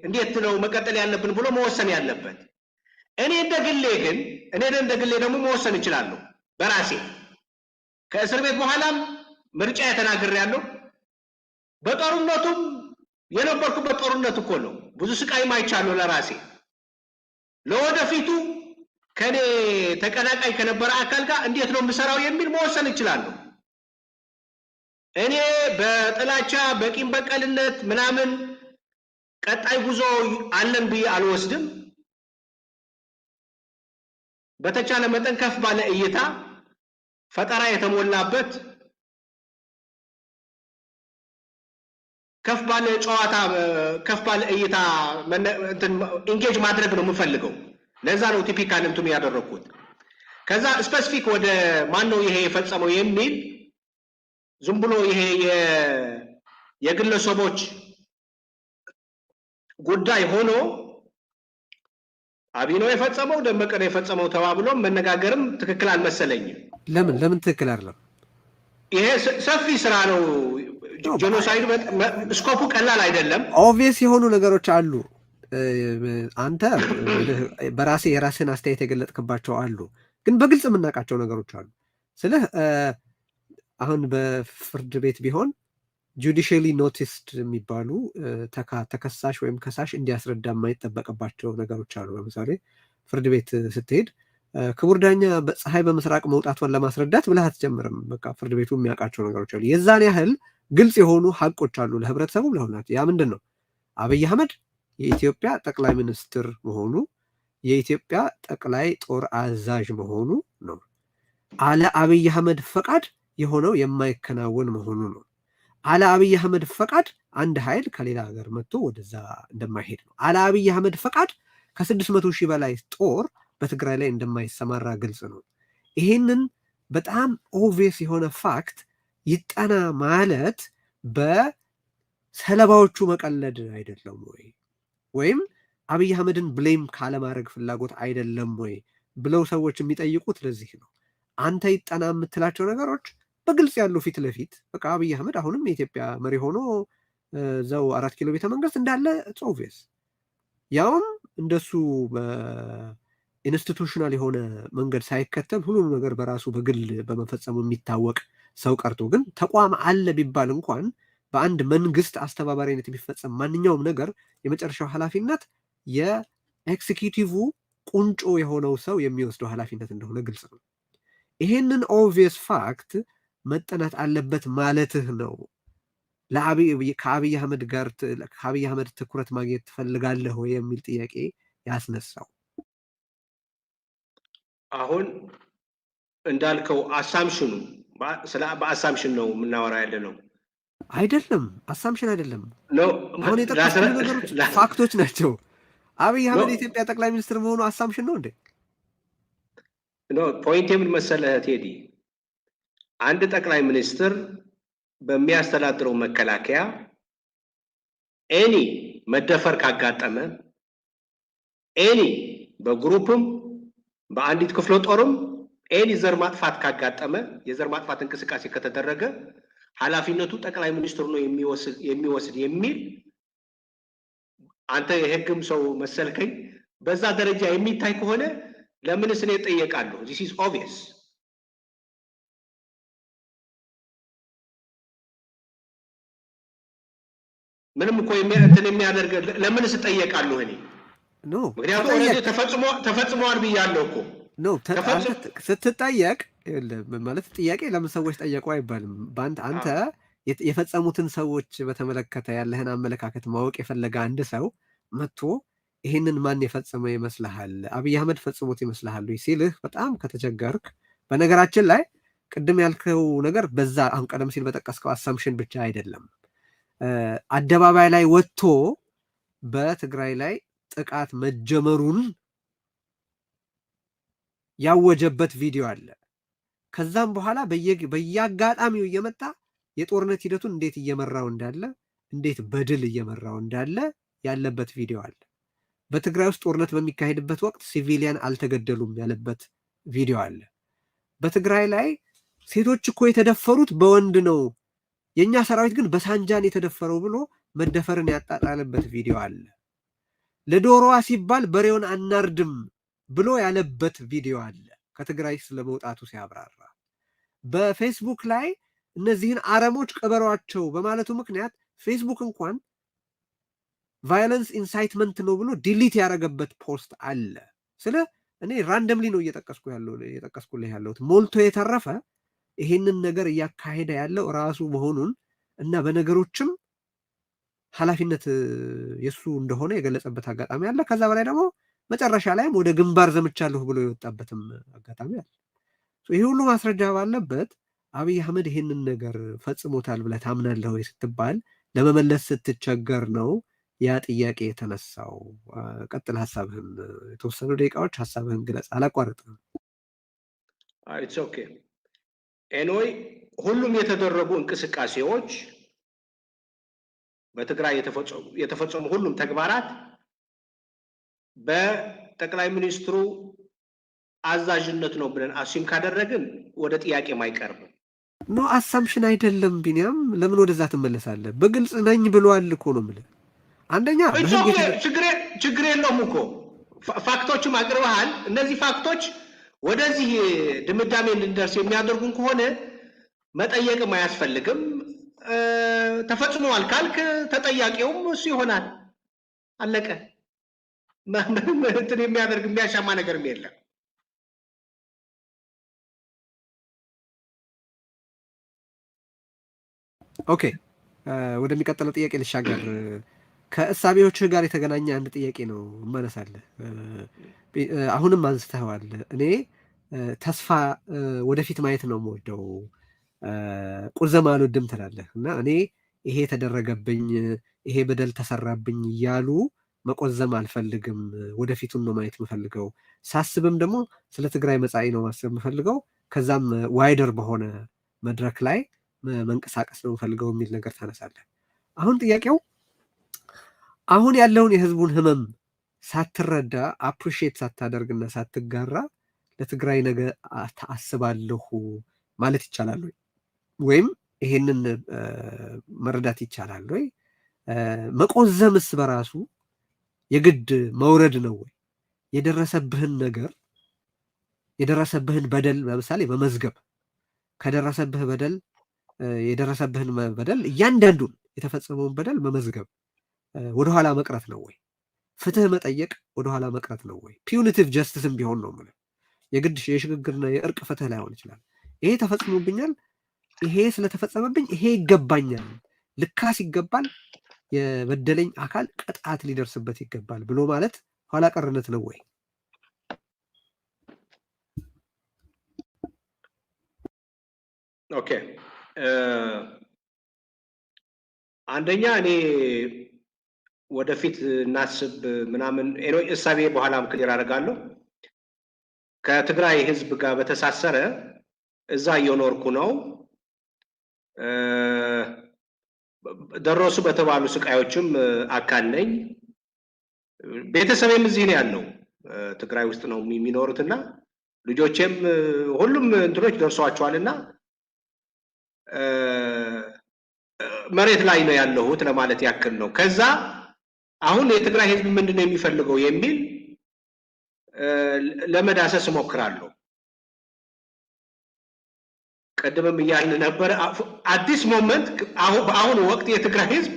እንዴት ነው መቀጠል ያለብን ብሎ መወሰን ያለበት። እኔ እንደግሌ ደግሞ መወሰን እችላለሁ በራሴ። ከእስር ቤት በኋላም ምርጫ ተናግሬያለሁ። በጦርነቱም የነበርኩበት ጦርነት እኮ ነው። ብዙ ስቃይም አይቻለሁ ለራሴ። ለወደፊቱ ከኔ ተቀናቃኝ ከነበረ አካል ጋር እንዴት ነው የምሰራው የሚል መወሰን እችላለሁ። እኔ በጥላቻ በቂም በቀልነት ምናምን ቀጣይ ጉዞ አለን ብዬ አልወስድም። በተቻለ መጠን ከፍ ባለ እይታ ፈጠራ የተሞላበት ከፍ ባለ ጨዋታ ከፍ ባለ እይታ ኢንጌጅ ማድረግ ነው የምፈልገው። ለዛ ነው ቲፒካል እንትኑ ያደረኩት። ከዛ ስፔሲፊክ ወደ ማን ነው ይሄ የፈጸመው የሚል ዝም ብሎ ይሄ የግለሰቦች ጉዳይ ሆኖ አብይ ነው የፈጸመው ደመቀ ነው የፈጸመው ተባብሎ መነጋገርም ትክክል አልመሰለኝም። ለምን ትክክል አይደለም? ይሄ ሰፊ ስራ ነው። ጄኖሳይድ ስኮፑ ቀላል አይደለም። ኦብቪየስ የሆኑ ነገሮች አሉ። አንተ በራሴ የራስህን አስተያየት የገለጥክባቸው አሉ፣ ግን በግልጽ የምናውቃቸው ነገሮች አሉ። ስለህ አሁን በፍርድ ቤት ቢሆን ጁዲሽሊ ኖቲስድ የሚባሉ ተከሳሽ ወይም ከሳሽ እንዲያስረዳ የማይጠበቅባቸው ነገሮች አሉ። ለምሳሌ ፍርድ ቤት ስትሄድ ክቡር ዳኛ ፀሐይ በምስራቅ መውጣቷን ለማስረዳት ብለህ አትጀምርም። በቃ ፍርድ ቤቱ የሚያውቃቸው ነገሮች አሉ። የዛን ያህል ግልጽ የሆኑ ሀቆች አሉ ለህብረተሰቡ ለሁላቸው። ያ ምንድን ነው? አብይ አህመድ የኢትዮጵያ ጠቅላይ ሚኒስትር መሆኑ፣ የኢትዮጵያ ጠቅላይ ጦር አዛዥ መሆኑ ነው። አለ አብይ አህመድ ፈቃድ የሆነው የማይከናወን መሆኑ ነው። አለ አብይ አህመድ ፈቃድ አንድ ኃይል ከሌላ ሀገር መጥቶ ወደዛ እንደማይሄድ ነው። አለ አብይ አህመድ ፈቃድ ከ600 ሺህ በላይ ጦር በትግራይ ላይ እንደማይሰማራ ግልጽ ነው። ይሄንን በጣም ኦብቪየስ የሆነ ፋክት ይጠና ማለት በሰለባዎቹ መቀለድ አይደለም ወይ? ወይም አብይ አህመድን ብሌም ካለማድረግ ፍላጎት አይደለም ወይ ብለው ሰዎች የሚጠይቁት ለዚህ ነው። አንተ ይጠና የምትላቸው ነገሮች በግልጽ ያሉ ፊት ለፊት በቃ አብይ አህመድ አሁንም የኢትዮጵያ መሪ ሆኖ እዛው 4 ኪሎ ቤተ መንግስት እንዳለ ኦብቪየስ፣ ያውም እንደሱ በኢንስቲቱሽናል የሆነ መንገድ ሳይከተል ሁሉንም ነገር በራሱ በግል በመፈጸሙ የሚታወቅ ሰው ቀርቶ ግን ተቋም አለ ቢባል እንኳን በአንድ መንግስት አስተባባሪነት የሚፈጸም ማንኛውም ነገር የመጨረሻው ኃላፊነት የኤክሲኪዩቲቭ ቁንጮ የሆነው ሰው የሚወስደው ኃላፊነት እንደሆነ ግልጽ ነው። ይሄንን ኦብቪየስ ፋክት መጠናት አለበት ማለትህ ነው ከአብይ አህመድ ጋር ከአብይ አህመድ ትኩረት ማግኘት ትፈልጋለህ ወይ የሚል ጥያቄ ያስነሳው። አሁን እንዳልከው አሳምሽኑ በአሳምሽን ነው የምናወራ ያለ ነው አይደለም? አሳምሽን አይደለም። አሁን የጠቀስኩት ነገሮች ፋክቶች ናቸው። አብይ አህመድ የኢትዮጵያ ጠቅላይ ሚኒስትር መሆኑ አሳምሽን ነው እንዴ? ፖይንት የምን መሰለህ ቴዲ፣ አንድ ጠቅላይ ሚኒስትር በሚያስተዳድረው መከላከያ ኤኒ መደፈር ካጋጠመ፣ ኤኒ በግሩፕም በአንዲት ክፍለ ጦርም ኤኒ ዘር ማጥፋት ካጋጠመ፣ የዘር ማጥፋት እንቅስቃሴ ከተደረገ ኃላፊነቱ ጠቅላይ ሚኒስትሩ ነው የሚወስድ የሚል አንተ የህግም ሰው መሰልከኝ። በዛ ደረጃ የሚታይ ከሆነ ለምንስ እኔ እጠየቃለሁ? ዚስ ኢዝ ኦብቪየስ። ምንም እኮ እንትን የሚያደርግ ለምንስ እጠየቃለሁ እኔ? ምክንያቱም ተፈጽሟል ብያለሁ እኮ። ስትጠየቅ ማለት ጥያቄ ለምን ሰዎች ጠየቁ አይባልም። አንተ የፈጸሙትን ሰዎች በተመለከተ ያለህን አመለካከት ማወቅ የፈለገ አንድ ሰው መጥቶ ይህንን ማን የፈጸመ ይመስልሃል? አብይ አህመድ ፈጽሞት ይመስልሃል ሲልህ በጣም ከተቸገርክ፣ በነገራችን ላይ ቅድም ያልከው ነገር በዛ አሁን ቀደም ሲል በጠቀስከው አሳምሽን ብቻ አይደለም። አደባባይ ላይ ወጥቶ በትግራይ ላይ ጥቃት መጀመሩን ያወጀበት ቪዲዮ አለ። ከዛም በኋላ በየአጋጣሚው እየመጣ የጦርነት ሂደቱን እንዴት እየመራው እንዳለ፣ እንዴት በድል እየመራው እንዳለ ያለበት ቪዲዮ አለ። በትግራይ ውስጥ ጦርነት በሚካሄድበት ወቅት ሲቪሊያን አልተገደሉም ያለበት ቪዲዮ አለ። በትግራይ ላይ ሴቶች እኮ የተደፈሩት በወንድ ነው፣ የእኛ ሰራዊት ግን በሳንጃን የተደፈረው ብሎ መደፈርን ያጣጣለበት ቪዲዮ አለ። ለዶሮዋ ሲባል በሬውን አናርድም ብሎ ያለበት ቪዲዮ አለ ከትግራይ ስለመውጣቱ ሲያብራራ። በፌስቡክ ላይ እነዚህን አረሞች ቅበሯቸው በማለቱ ምክንያት ፌስቡክ እንኳን ቫዮለንስ ኢንሳይትመንት ነው ብሎ ዲሊት ያደረገበት ፖስት አለ። ስለ እኔ ራንደምሊ ነው እየጠቀስኩልህ ያለሁት። ሞልቶ የተረፈ ይሄንን ነገር እያካሄደ ያለው ራሱ መሆኑን እና በነገሮችም ኃላፊነት የሱ እንደሆነ የገለጸበት አጋጣሚ አለ። ከዛ በላይ ደግሞ መጨረሻ ላይም ወደ ግንባር ዘምቻለሁ ብሎ የወጣበትም አጋጣሚ አለ። ይሄ ሁሉ ማስረጃ ባለበት አብይ አህመድ ይሄንን ነገር ፈጽሞታል ብለህ ታምናለህ ወይ ስትባል ለመመለስ ስትቸገር ነው ያ ጥያቄ የተነሳው። ቀጥል ሐሳብህን፣ የተወሰኑ ደቂቃዎች ሐሳብህን ግለጽ፣ አላቋርጥም። ኢትስ ኦኬ ኤኖይ ሁሉም የተደረጉ እንቅስቃሴዎች በትግራይ የተፈጸሙ ሁሉም ተግባራት በጠቅላይ ሚኒስትሩ አዛዥነት ነው ብለን አሲም ካደረግን ወደ ጥያቄ ማይቀርብ ኖ አሳምሽን አይደለም። ቢኒያም ለምን ወደዛ ትመለሳለህ? በግልጽ ነኝ ብሏል እኮ ነው የምልህ። አንደኛ ችግር የለውም እኮ ፋክቶችም አቅርበሃል። እነዚህ ፋክቶች ወደዚህ ድምዳሜ እንድንደርስ የሚያደርጉን ከሆነ መጠየቅም አያስፈልግም። ተፈጽሟል ካልክ ተጠያቂውም እሱ ይሆናል። አለቀ። ምንም እንትን የሚያደርግ የሚያሻማ ነገርም የለም። ኦኬ፣ ወደሚቀጥለው ጥያቄ ልሻገር። ከእሳቤዎችህ ጋር የተገናኘ አንድ ጥያቄ ነው እማነሳለህ። አሁንም አንስተዋል። እኔ ተስፋ ወደፊት ማየት ነው የምወደው፣ ቁዘማ አልወድም ትላለህ እና እኔ ይሄ ተደረገብኝ፣ ይሄ በደል ተሰራብኝ እያሉ መቆዘም አልፈልግም። ወደፊቱን ነው ማየት የምፈልገው። ሳስብም ደግሞ ስለ ትግራይ መጻኢ ነው ማሰብ የምፈልገው። ከዛም ዋይደር በሆነ መድረክ ላይ መንቀሳቀስ ነው የምፈልገው የሚል ነገር ታነሳለህ። አሁን ጥያቄው አሁን ያለውን የህዝቡን ህመም ሳትረዳ አፕሪሺየት ሳታደርግና ሳትጋራ ለትግራይ ነገ አስባለሁ ማለት ይቻላል ወይ? ወይም ይሄንን መረዳት ይቻላል ወይ? መቆዘምስ በራሱ የግድ መውረድ ነው ወይ? የደረሰብህን ነገር የደረሰብህን በደል ለምሳሌ በመዝገብ ከደረሰብህ በደል የደረሰብህን በደል እያንዳንዱን የተፈጸመውን በደል በመዝገብ ወደኋላ መቅረት ነው ወይ? ፍትህ መጠየቅ ወደኋላ መቅረት ነው ወይ? ፒዩኒቲቭ ጀስቲስም ቢሆን ነው የምልህ። የግድ የሽግግርና የእርቅ ፍትህ ላይሆን ይችላል። ይሄ ተፈጽሞብኛል፣ ይሄ ስለተፈጸመብኝ ይሄ ይገባኛል፣ ልካስ ይገባል፣ የበደለኝ አካል ቅጣት ሊደርስበት ይገባል ብሎ ማለት ኋላ ቀርነት ነው ወይ? ኦኬ፣ አንደኛ እኔ ወደፊት እናስብ ምናምን እሳቤ በኋላም ክሊር አደርጋለሁ። ከትግራይ ህዝብ ጋር በተሳሰረ እዛ እየኖርኩ ነው። ደረሱ በተባሉ ስቃዮችም አካል ነኝ። ቤተሰቤም እዚህ ነው ያለው፣ ትግራይ ውስጥ ነው የሚኖሩትና ልጆቼም ሁሉም እንትኖች ደርሷቸዋልና መሬት ላይ ነው ያለሁት ለማለት ያክል ነው። ከዛ አሁን የትግራይ ህዝብ ምንድነው የሚፈልገው የሚል ለመዳሰስ እሞክራለሁ። ቀደምም እያልን ነበር። አዲስ ሞመንት በአሁኑ ወቅት የትግራይ ህዝብ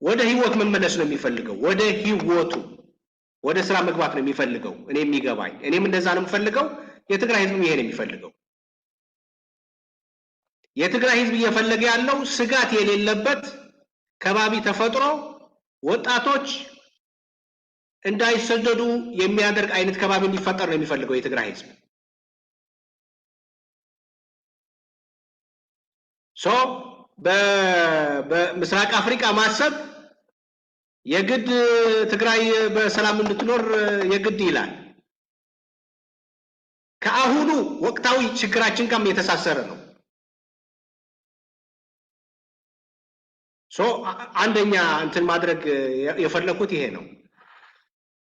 ወደ ህይወት መመለስ ነው የሚፈልገው። ወደ ህይወቱ ወደ ስራ መግባት ነው የሚፈልገው። እኔ የሚገባኝ እኔም እንደዛ ነው የምፈልገው። የትግራይ ህዝብ ይሄ ነው የሚፈልገው። የትግራይ ህዝብ እየፈለገ ያለው ስጋት የሌለበት ከባቢ ተፈጥሮ ወጣቶች እንዳይሰደዱ የሚያደርግ አይነት ከባቢ እንዲፈጠር ነው የሚፈልገው የትግራይ ህዝብ። በምስራቅ አፍሪካ ማሰብ የግድ ትግራይ በሰላም እንድትኖር የግድ ይላል። ከአሁኑ ወቅታዊ ችግራችን ጋርም የተሳሰረ ነው። አንደኛ እንትን ማድረግ የፈለኩት ይሄ ነው።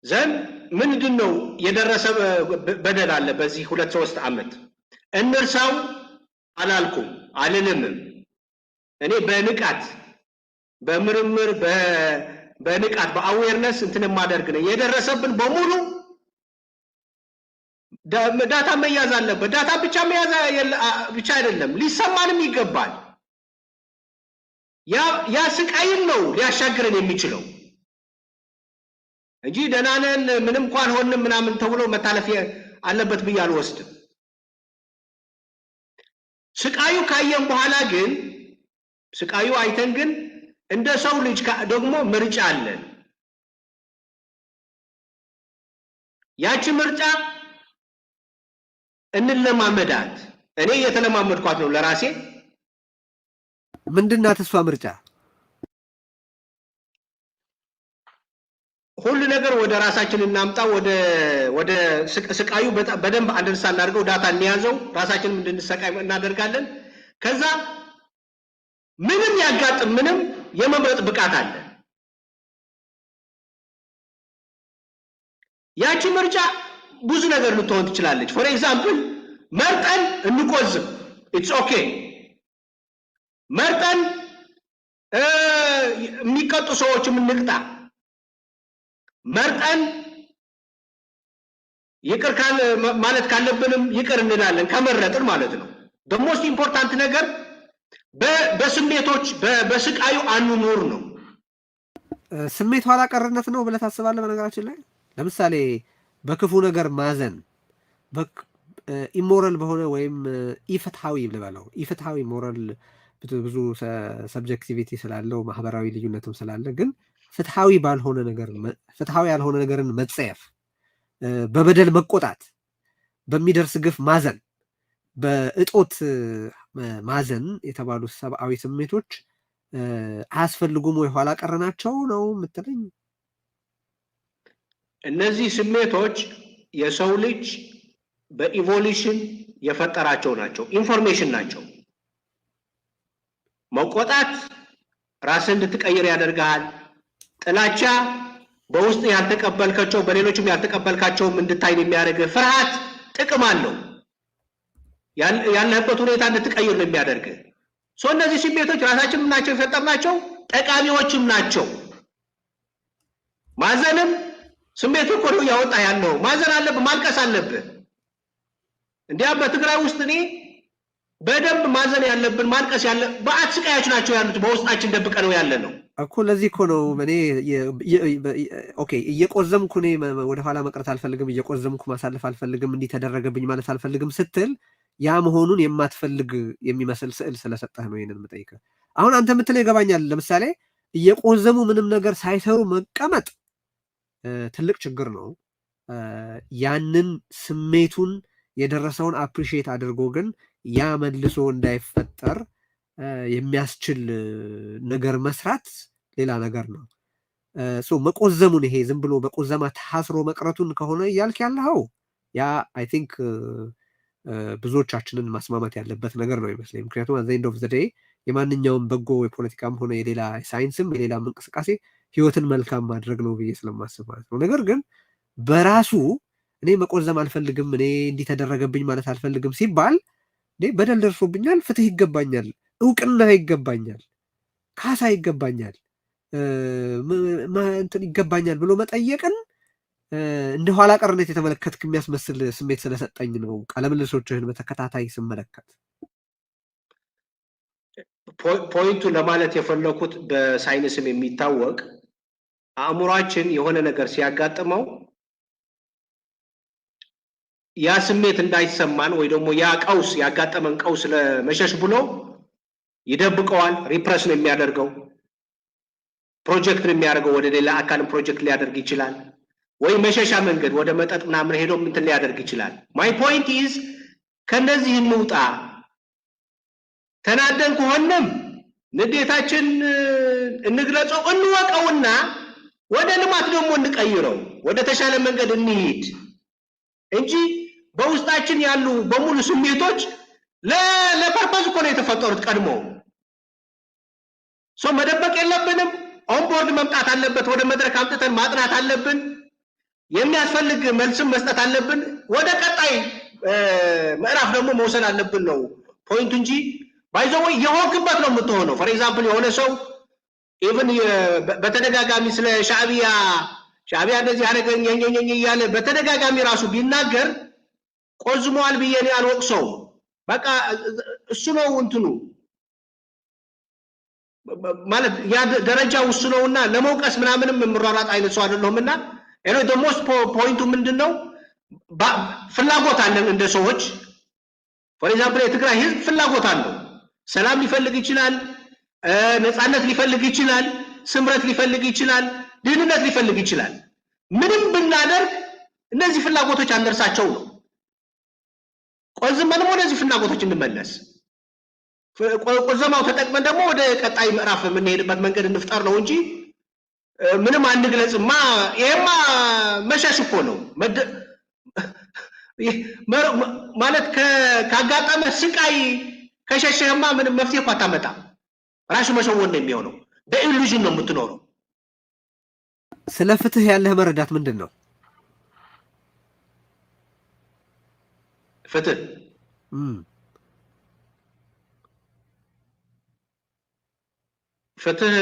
ዘን ምንድን ነው የደረሰ በደል አለ በዚህ 2-3 ዓመት እንርሳው አላልኩም አልልምም። እኔ በንቃት በምርምር በንቃት በአዌርነስ እንትን ማደርግ ነው። የደረሰብን በሙሉ ዳታ መያዝ አለበት። ዳታ ብቻ መያዝ ብቻ አይደለም ሊሰማንም ይገባል። ያ ስቃይም ነው ሊያሻግረን የሚችለው እንጂ ደህና ነን ምንም እንኳን ሆንም ምናምን ተብሎ መታለፍ አለበት ብዬ አልወስድም። ስቃዩ ካየን በኋላ ግን ስቃዩ አይተን ግን እንደ ሰው ልጅ ደግሞ ምርጫ አለን። ያቺ ምርጫ እንለማመዳት። እኔ እየተለማመድኳት ነው ለራሴ። ምንድናት እሷ ምርጫ? ሁሉ ነገር ወደ ራሳችን እናምጣ። ወደ ስቃዩ በደንብ አንደርስታንድ እናድርገው። ዳታ እንያዘው፣ ራሳችንን እንድንሰቃይ እናደርጋለን። ከዛ ምንም ያጋጥም ምንም የመምረጥ ብቃት አለ። ያቺ ምርጫ ብዙ ነገር ልትሆን ትችላለች። ፎር ኤግዛምፕል መርጠን እንቆዝም፣ ኢትስ ኦኬ። መርጠን የሚቀጡ ሰዎችም እንቅጣ፣ መርጠን ይቅር ማለት ካለብንም ይቅር እንላለን፣ ከመረጥን ማለት ነው። በሞስት ኢምፖርታንት ነገር በስሜቶች በስቃዩ አንኑር ነው። ስሜት ኋላ ቀርነት ነው ብለህ ታስባለህ? በነገራችን ላይ ለምሳሌ በክፉ ነገር ማዘን ኢሞራል በሆነ ወይም ኢፍትሐዊ ልበለው፣ ኢፍትሐዊ ሞራል ብዙ ሰብጀክቲቪቲ ስላለው ማህበራዊ ልዩነትም ስላለ፣ ግን ፍትሐዊ ያልሆነ ነገርን መጸየፍ፣ በበደል መቆጣት፣ በሚደርስ ግፍ ማዘን፣ በእጦት ማዘን የተባሉ ሰብአዊ ስሜቶች አያስፈልጉም ወይ? ኋላ ቀር ናቸው ነው የምትለኝ? እነዚህ ስሜቶች የሰው ልጅ በኢቮሉሽን የፈጠራቸው ናቸው፣ ኢንፎርሜሽን ናቸው። መቆጣት ራስን እንድትቀይር ያደርጋል። ጥላቻ በውስጥ ያልተቀበልካቸው በሌሎችም ያልተቀበልካቸውም እንድታይ የሚያደርግ። ፍርሃት ጥቅም አለው፣ ያለህበት ሁኔታ እንድትቀይር ነው የሚያደርግ። እነዚህ ስሜቶች ራሳችን ናቸው የፈጠርናቸው፣ ጠቃሚዎችም ናቸው። ማዘንም ስሜት እኮ ነው ያወጣ ያለው። ማዘን አለብህ፣ ማልቀስ አለብህ። እንዲያም በትግራይ ውስጥ እኔ በደንብ ማዘን ያለብን ማልቀስ በአት ስቃዮች ናቸው ያሉት፣ በውስጣችን ደብቀ ነው ያለ ነው እኮ። ለዚህ እኮ ነው እኔ ኦኬ እየቆዘምኩ እኔ ወደኋላ መቅረት አልፈልግም፣ እየቆዘምኩ ማሳለፍ አልፈልግም፣ እንዲህ ተደረገብኝ ማለት አልፈልግም ስትል ያ መሆኑን የማትፈልግ የሚመስል ስዕል ስለሰጠህ ነው ይሄንን የምጠይቅህ። አሁን አንተ የምትለው ይገባኛል። ለምሳሌ እየቆዘሙ ምንም ነገር ሳይሰሩ መቀመጥ ትልቅ ችግር ነው። ያንን ስሜቱን የደረሰውን አፕሪሺየት አድርጎ ግን ያ መልሶ እንዳይፈጠር የሚያስችል ነገር መስራት ሌላ ነገር ነው። መቆዘሙን ይሄ ዝም ብሎ በቆዘማ ታስሮ መቅረቱን ከሆነ እያልክ ያለኸው ያ አይ ቲንክ ብዙዎቻችንን ማስማማት ያለበት ነገር ነው ይመስለኝ። ምክንያቱም አት ዘ ኤንድ ኦፍ ዘ ዴይ የማንኛውም በጎ የፖለቲካም ሆነ የሌላ ሳይንስም የሌላም እንቅስቃሴ ህይወትን መልካም ማድረግ ነው ብዬ ስለማስብ ማለት ነው። ነገር ግን በራሱ እኔ መቆዘም አልፈልግም፣ እኔ እንዲህ ተደረገብኝ ማለት አልፈልግም ሲባል በደል ደርሶብኛል፣ ፍትህ ይገባኛል፣ እውቅና ይገባኛል፣ ካሳ ይገባኛል፣ እንትን ይገባኛል ብሎ መጠየቅን እንደ ኋላ ቀርነት የተመለከትክ የሚያስመስል ስሜት ስለሰጠኝ ነው ቃለምልሶችህን በተከታታይ ስመለከት። ፖይንቱ ለማለት የፈለኩት በሳይንስም የሚታወቅ አእምሯችን የሆነ ነገር ሲያጋጥመው ያ ስሜት እንዳይሰማን ወይ ደግሞ ያ ቀውስ ያጋጠመን ቀውስ ለመሸሽ ብሎ ይደብቀዋል። ሪፕረስ ነው የሚያደርገው፣ ፕሮጀክት ነው የሚያደርገው። ወደ ሌላ አካልም ፕሮጀክት ሊያደርግ ይችላል፣ ወይ መሸሻ መንገድ ወደ መጠጥ ምናምን ሄዶ እንትን ሊያደርግ ይችላል። ማይ ፖይንት ኢዝ ከነዚህ እንውጣ። ተናደን ከሆነም ንዴታችን እንግለጸው፣ እንወቀውና ወደ ልማት ደግሞ እንቀይረው፣ ወደ ተሻለ መንገድ እንሂድ እንጂ በውስጣችን ያሉ በሙሉ ስሜቶች ለፐርፐዝ እኮ ነው የተፈጠሩት ቀድሞ። መደበቅ የለብንም። ኦንቦርድ መምጣት አለበት። ወደ መድረክ አምጥተን ማጥናት አለብን። የሚያስፈልግ መልስም መስጠት አለብን። ወደ ቀጣይ ምዕራፍ ደግሞ መውሰድ አለብን ነው ፖይንቱ እንጂ ባይዘው የሆንክበት ነው የምትሆነው። ፎር ኤግዛምፕል የሆነ ሰው ኢቭን በተደጋጋሚ ስለ ሻዕቢያ እንደዚህ ያደረገኝ እያለ በተደጋጋሚ ራሱ ቢናገር ቆዝሟል ብዬ እኔ አልወቅሰውም። በቃ እሱ ነው እንትኑ ማለት ያ ደረጃው እሱ ነውና ለመውቀስ ምናምንም የምሯሯጥ አይነት ሰው አይደለሁምና እኔ ደግሞ ፖይንቱ ምንድነው ፍላጎት አለን እንደ ሰዎች ፎር ኤግዛምፕል የትግራይ ህዝብ ፍላጎት አለው ሰላም ሊፈልግ ይችላል ነፃነት ሊፈልግ ይችላል ስምረት ሊፈልግ ይችላል ድህንነት ሊፈልግ ይችላል ምንም ብናደርግ እነዚህ ፍላጎቶች አንደርሳቸው ነው ቆዝመን ወደዚህ ፍላጎቶች እንመለስ ቆዘማው ተጠቅመን ደግሞ ወደ ቀጣይ ምዕራፍ የምንሄድበት መንገድ እንፍጠር ነው እንጂ ምንም አንግለጽማ ይሄማ መሸሽ እኮ ነው ማለት ካጋጠመ ስቃይ ከሸሸህማ ምንም መፍትሄ እኮ አታመጣም ራሱ መሸወን ነው የሚሆነው በኢሉዥን ነው የምትኖረው ስለ ፍትህ ያለህ መረዳት ምንድነው ፍትህ ፍትህ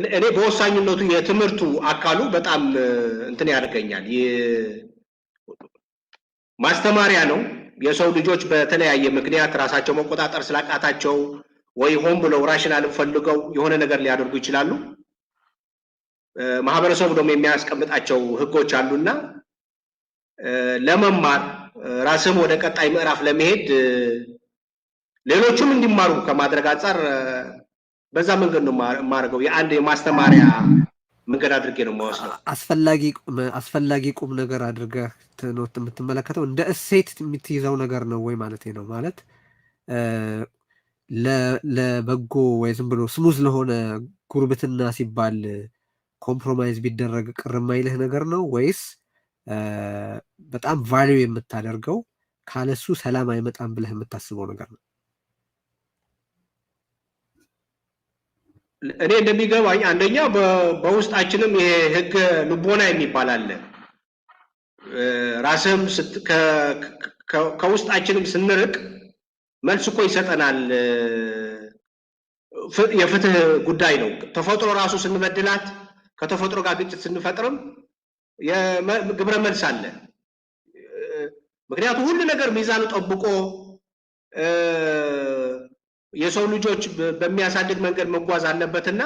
እኔ በወሳኝነቱ የትምህርቱ አካሉ በጣም እንትን ያደርገኛል ማስተማሪያ ነው የሰው ልጆች በተለያየ ምክንያት ራሳቸው መቆጣጠር ስላቃታቸው ወይ ሆን ብለው ራሽናል ፈልገው የሆነ ነገር ሊያደርጉ ይችላሉ ማህበረሰቡ ደግሞ የሚያስቀምጣቸው ህጎች አሉና ለመማር ራስም ወደ ቀጣይ ምዕራፍ ለመሄድ ሌሎችም እንዲማሩ ከማድረግ አንፃር በዛ መንገድ ነው ማርገው የአንድ የማስተማሪያ መንገድ አድርጌ ነው ማወስነው አስፈላጊ ቁም ነገር አድርገህ ነው የምትመለከተው እንደ እሴት የምትይዘው ነገር ነው ወይ ማለት ነው ማለት ለበጎ ወይ ዝም ብሎ ስሙዝ ለሆነ ጉርብትና ሲባል ኮምፕሮማይዝ ቢደረግ ቅርማይልህ ነገር ነው ወይስ በጣም ቫልዩ የምታደርገው ካለሱ ሰላም አይመጣም ብለህ የምታስበው ነገር ነው እኔ እንደሚገባኝ አንደኛ በውስጣችንም ይሄ ህገ ልቦና የሚባል አለ ራስም ከውስጣችንም ስንርቅ መልስ እኮ ይሰጠናል የፍትህ ጉዳይ ነው ተፈጥሮ ራሱ ስንበድላት ከተፈጥሮ ጋር ግጭት ስንፈጥርም የግብረ መልስ አለ ምክንያቱም ሁሉ ነገር ሚዛኑ ጠብቆ የሰው ልጆች በሚያሳድግ መንገድ መጓዝ አለበትና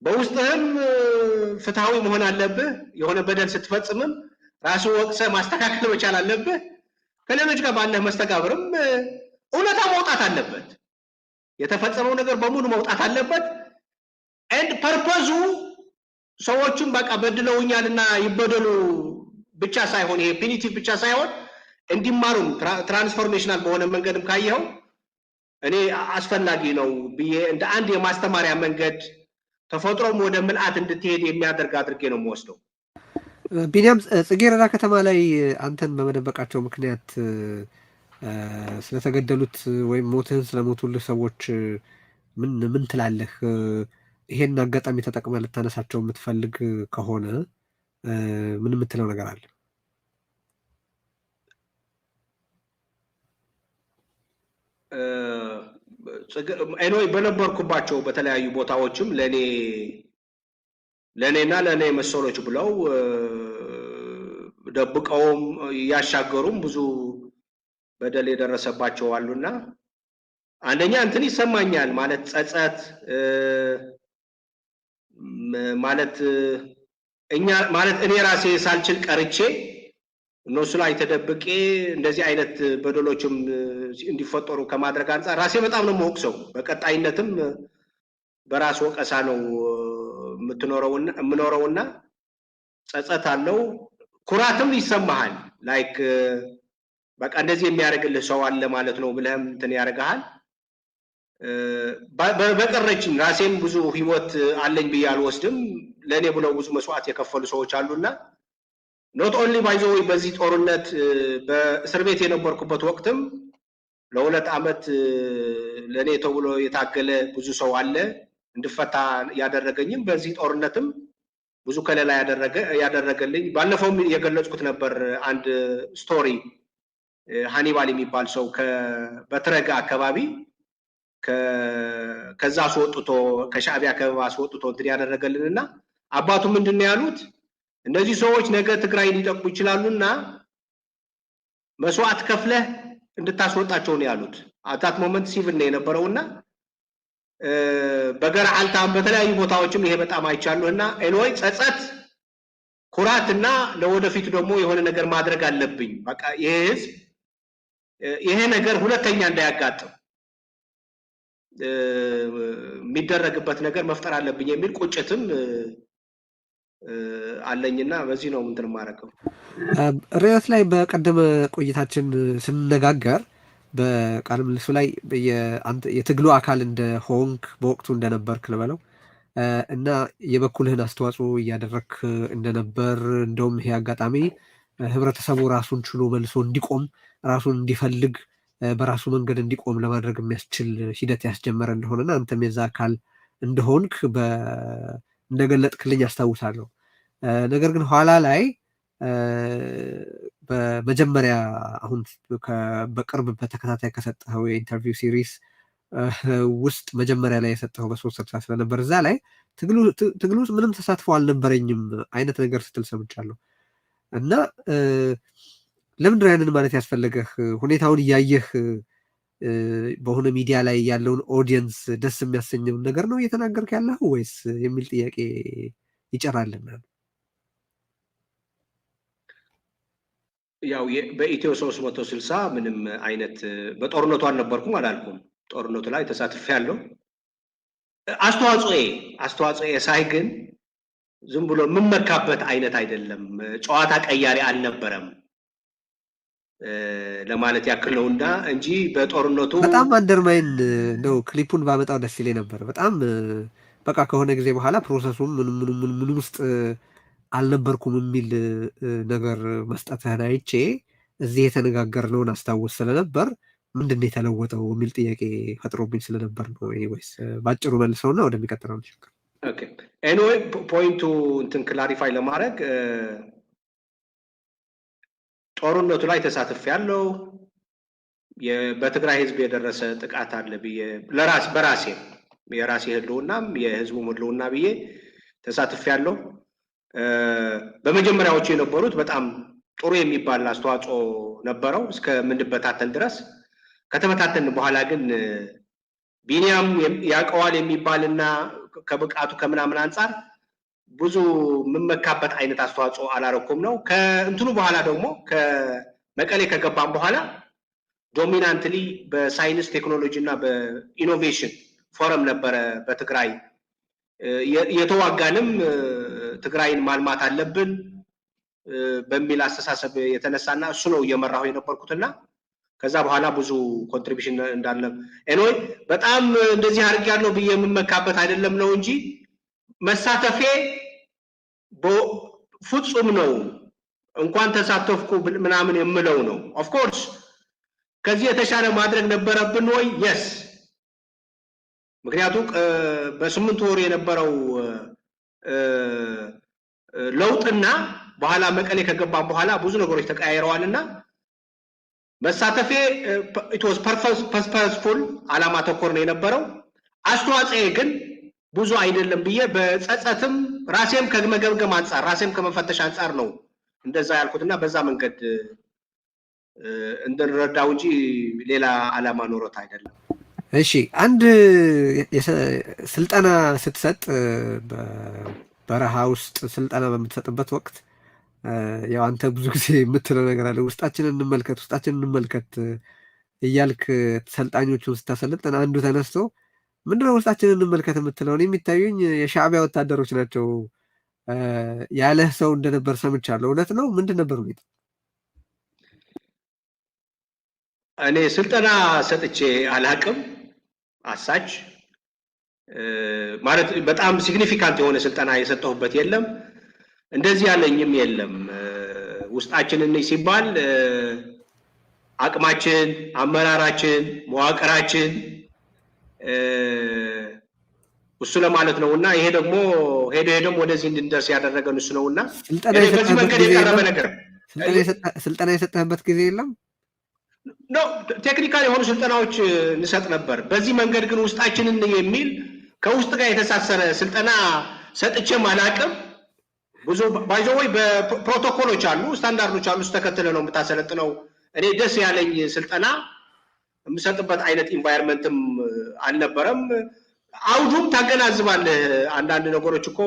በውስጥህም ፍትሃዊ መሆን አለብህ የሆነ በደል ስትፈጽምም ራሱ ወቅሰ ማስተካከል መቻል አለብህ ከሌሎች ጋር ባለህ መስተጋብርም እውነታ መውጣት አለበት የተፈጸመው ነገር በሙሉ መውጣት አለበት ኤንድ ፐርፖዙ ሰዎችን በቃ በድለውኛልና ይበደሉ ብቻ ሳይሆን ይሄ ፒኒቲቭ ብቻ ሳይሆን እንዲማሩም ትራንስፎርሜሽናል በሆነ መንገድም ካየው እኔ አስፈላጊ ነው ብዬ እንደ አንድ የማስተማሪያ መንገድ ተፈጥሮም ወደ ምልአት እንድትሄድ የሚያደርግ አድርጌ ነው የምወስደው ቢኒያም ጽጌረዳ ከተማ ላይ አንተን በመደበቃቸው ምክንያት ስለተገደሉት ወይም ሞትህን ስለሞቱልህ ሰዎች ምን ትላለህ ይሄን አጋጣሚ ተጠቅመህ ልታነሳቸው የምትፈልግ ከሆነ ምን የምትለው ነገር አለ ኤኖይ በነበርኩባቸው በተለያዩ ቦታዎችም ለኔና ለኔ መሰሎች ብለው ደብቀውም ያሻገሩም ብዙ በደል የደረሰባቸው አሉና አንደኛ እንትን ይሰማኛል ማለት ጸጸት ማለት እኔ ራሴ ሳልችል ቀርቼ እነሱ ላይ ተደብቄ እንደዚህ አይነት በደሎችም እንዲፈጠሩ ከማድረግ አንፃር ራሴ በጣም ነው የምወቅሰው በቀጣይነትም በራስ ወቀሳ ነው የምኖረውና ጸጸት አለው ኩራትም ይሰማሃል ላይክ በቃ እንደዚህ የሚያደርግልህ ሰው አለ ማለት ነው ብለህም እንትን ያደርግሃል በቀረችኝ ራሴም ብዙ ህይወት አለኝ ብዬ አልወስድም ለኔ ብለው ብዙ መስዋዕት የከፈሉ ሰዎች አሉና ኖት ኦንሊ ባይዞ በዚህ ጦርነት በእስር ቤት የነበርኩበት ወቅትም ለሁለት ዓመት ለኔ ተብሎ የታገለ ብዙ ሰው አለ እንድፈታ ያደረገኝም በዚህ ጦርነትም ብዙ ከለላ ያደረገልኝ ባለፈው የገለጽኩት ነበር አንድ ስቶሪ ሃኒባል የሚባል ሰው በትረጋ አካባቢ ከዛ አስወጥቶ ከሻዕቢያ አካባቢ አስወጥቶ እንትን ያደረገልንና አባቱ ምንድነው ያሉት እነዚህ ሰዎች ነገ ትግራይ ሊጠቁ ይችላሉና መስዋዕት ከፍለህ እንድታስወጣቸው ነው ያሉት። አታት ሞመንት ሲቪል ነው የነበረውና በገርዓልታም በተለያዩ ቦታዎችም ይሄ በጣም አይቻሉና ኤንወይ ጸጸት ኩራትና ለወደፊት ደግሞ የሆነ ነገር ማድረግ አለብኝ በቃ ይሄ ነገር ሁለተኛ እንዳያጋጥም የሚደረግበት ነገር መፍጠር አለብኝ የሚል ቁጭትም አለኝና በዚህ ነው እንትን ማረከው። ሪዮት ላይ በቀደመ ቆይታችን ስንነጋገር በቃለ ምልልሱ ላይ የትግሉ አካል እንደሆንክ በወቅቱ እንደነበርክ ልበለው እና የበኩልህን አስተዋጽኦ እያደረክ እንደነበር እንደውም ይሄ አጋጣሚ ህብረተሰቡ ራሱን ችሎ መልሶ እንዲቆም ራሱን እንዲፈልግ በራሱ መንገድ እንዲቆም ለማድረግ የሚያስችል ሂደት ያስጀመረ እንደሆነና አንተም የዛ አካል እንደሆንክ እንደገለጥክልኝ አስታውሳለሁ። ነገር ግን ኋላ ላይ በመጀመሪያ አሁን በቅርብ በተከታታይ ከሰጠኸው የኢንተርቪው ሲሪስ ውስጥ መጀመሪያ ላይ የሰጠኸው በ360 ስለነበር እዛ ላይ ትግሉ ውስጥ ምንም ተሳትፎ አልነበረኝም አይነት ነገር ስትል ሰምቻለሁ። እና ለምንድን ነው ያንን ማለት ያስፈለገህ? ሁኔታውን እያየህ በሆነ ሚዲያ ላይ ያለውን ኦዲየንስ ደስ የሚያሰኘውን ነገር ነው እየተናገርክ ያለህ ወይስ የሚል ጥያቄ ይጨራልናል። ያው በኢትዮ 360 ምንም አይነት በጦርነቱ አልነበርኩም አላልኩም። ጦርነቱ ላይ ተሳትፌያለሁ። አስተዋጽኦዬ ሳይ ግን ዝም ብሎ የምመካበት አይነት አይደለም፣ ጨዋታ ቀያሪ አልነበረም ለማለት ያክል ነውና እንጂ በጦርነቱ በጣም አንደርማይን ነው። ክሊፑን ባመጣው ደስ ይለኝ ነበር በጣም በቃ ከሆነ ጊዜ በኋላ ፕሮሰሱም ምን ውስጥ አልነበርኩም የሚል ነገር መስጠትህን አይቼ እዚህ የተነጋገርነውን አስታውስ ስለነበር ምንድን ነው የተለወጠው የሚል ጥያቄ ፈጥሮብኝ ስለነበር ነው። ወይስ ባጭሩ መልሰውና ወደሚቀጥለው እንሽከር። ኦኬ ኤኒዌይ ፖይንቱ እንትን ክላሪፋይ ለማድረግ ጦርነቱ ላይ ተሳትፌያለሁ። በትግራይ ህዝብ የደረሰ ጥቃት አለ ብዬ የራሴ ህልውናም የህዝቡም ህልውና ብዬ ተሳትፌያለሁ። በመጀመሪያዎቹ የነበሩት በጣም ጥሩ የሚባል አስተዋጽኦ ነበረው እስከምንበታተን ድረስ። ከተበታተን በኋላ ግን ቢኒያም ያቀዋል የሚባልና ከብቃቱ ከምናምን አንጻር ብዙ የምመካበት አይነት አስተዋጽኦ አላረኩም ነው። ከእንትኑ በኋላ ደግሞ ከመቀሌ ከገባም በኋላ ዶሚናንትሊ በሳይንስ ቴክኖሎጂ እና በኢኖቬሽን ፎረም ነበረ በትግራይ የተዋጋንም ትግራይን ማልማት አለብን በሚል አስተሳሰብ የተነሳና እሱ ነው እየመራሁ የነበርኩትና ከዛ በኋላ ብዙ ኮንትሪቢሽን እንዳለ ኤንዌይ በጣም እንደዚህ አድርጌያለሁ ብዬ የምመካበት አይደለም ነው እንጂ መሳተፌ ፍጹም ነው እንኳን ተሳተፍኩ ምናምን የምለው ነው። ኦፍ ኮርስ ከዚህ የተሻለ ማድረግ ነበረብን ወይ? የስ ምክንያቱም በ8 ወር የነበረው ለውጥና በኋላ መቀሌ ከገባን በኋላ ብዙ ነገሮች ተቀያይረዋልና መሳተፌ it was purposeful አላማ ተኮር ነው የነበረው። አስተዋጽኦዬ ግን ብዙ አይደለም ብዬ በጸጸትም ራሴም ከመገምገም አንጻር ራሴም ከመፈተሽ አንጻር ነው እንደዛ ያልኩትና በዛ መንገድ እንደረዳው እንጂ ሌላ አላማ ኖሮት አይደለም። እሺ አንድ ስልጠና ስትሰጥ በበረሃ ውስጥ ስልጠና በምትሰጥበት ወቅት ያው አንተ ብዙ ጊዜ የምትለው ነገር አለ፣ ውስጣችንን እንመልከት እያልክ ሰልጣኞቹን ስታሰልጥን አንዱ ተነስቶ ምንድነው ውስጣችንን እንመልከት የምትለውን? የሚታዩኝ የሻዕቢያ ወታደሮች ናቸው ያለህ ሰው እንደነበር ሰምቻለሁ። እውነት ነው? ምንድን ነበር ሁኔታ? እኔ ስልጠና ሰጥቼ አላቅም። አሳች ማለት በጣም ሲግኒፊካንት የሆነ ስልጠና የሰጠሁበት የለም። እንደዚህ ያለኝም የለም። ውስጣችን እንይ ሲባል አቅማችን፣ አመራራችን፣ መዋቅራችን እሱ ለማለት ነውና ይሄ ደግሞ ሄደም ወደዚህ እንድንደርስ ያደረገን እሱ ነውና በዚህ መንገድ የቀረበ ነገር ስልጠና የሰጠህበት ጊዜ የለም? ነው ቴክኒካል የሆኑ ስልጠናዎች እንሰጥ ነበር። በዚህ መንገድ ግን ውስጣችንን የሚል ከውስጥ ጋር የተሳሰረ ስልጠና ሰጥቼም አላቅም። ብዙ ባይዘወይ በፕሮቶኮሎች አሉ፣ ስታንዳርዶች አሉ፣ ተከትለ ነው የምታሰለጥነው። እኔ ደስ ያለኝ ስልጠና የምሰጥበት አይነት ኢንቫይሮንመንትም አልነበረም። አውዱም ታገናዝባለህ። አንዳንድ ነገሮች እኮ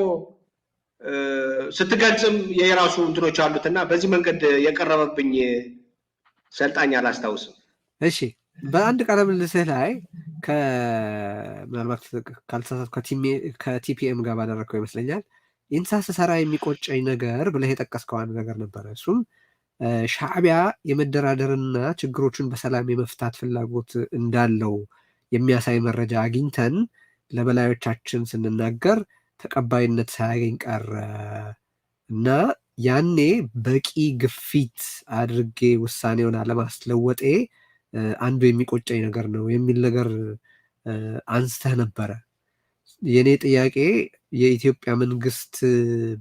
ስትገልጽም የራሱ እንትኖች አሉትና በዚህ መንገድ የቀረበብኝ ሰልጣኝ አላስታውስም። እሺ በአንድ ቃለ ምልልስህ ላይ ምናልባት ካልተሳሳትኩ ከቲፒኤም ጋር ባደረግከው ይመስለኛል ኢንሳ ስሰራ የሚቆጨኝ ነገር ብለህ የጠቀስከው አንድ ነገር ነበረ። እሱም ሻዕቢያ የመደራደርና ችግሮቹን በሰላም የመፍታት ፍላጎት እንዳለው የሚያሳይ መረጃ አግኝተን ለበላዮቻችን ስንናገር ተቀባይነት ሳያገኝ ቀረ እና ያኔ በቂ ግፊት አድርጌ ውሳኔውን አለማስለወጤ አንዱ የሚቆጨኝ ነገር ነው የሚል ነገር አንስተህ ነበረ። የእኔ ጥያቄ የኢትዮጵያ መንግስት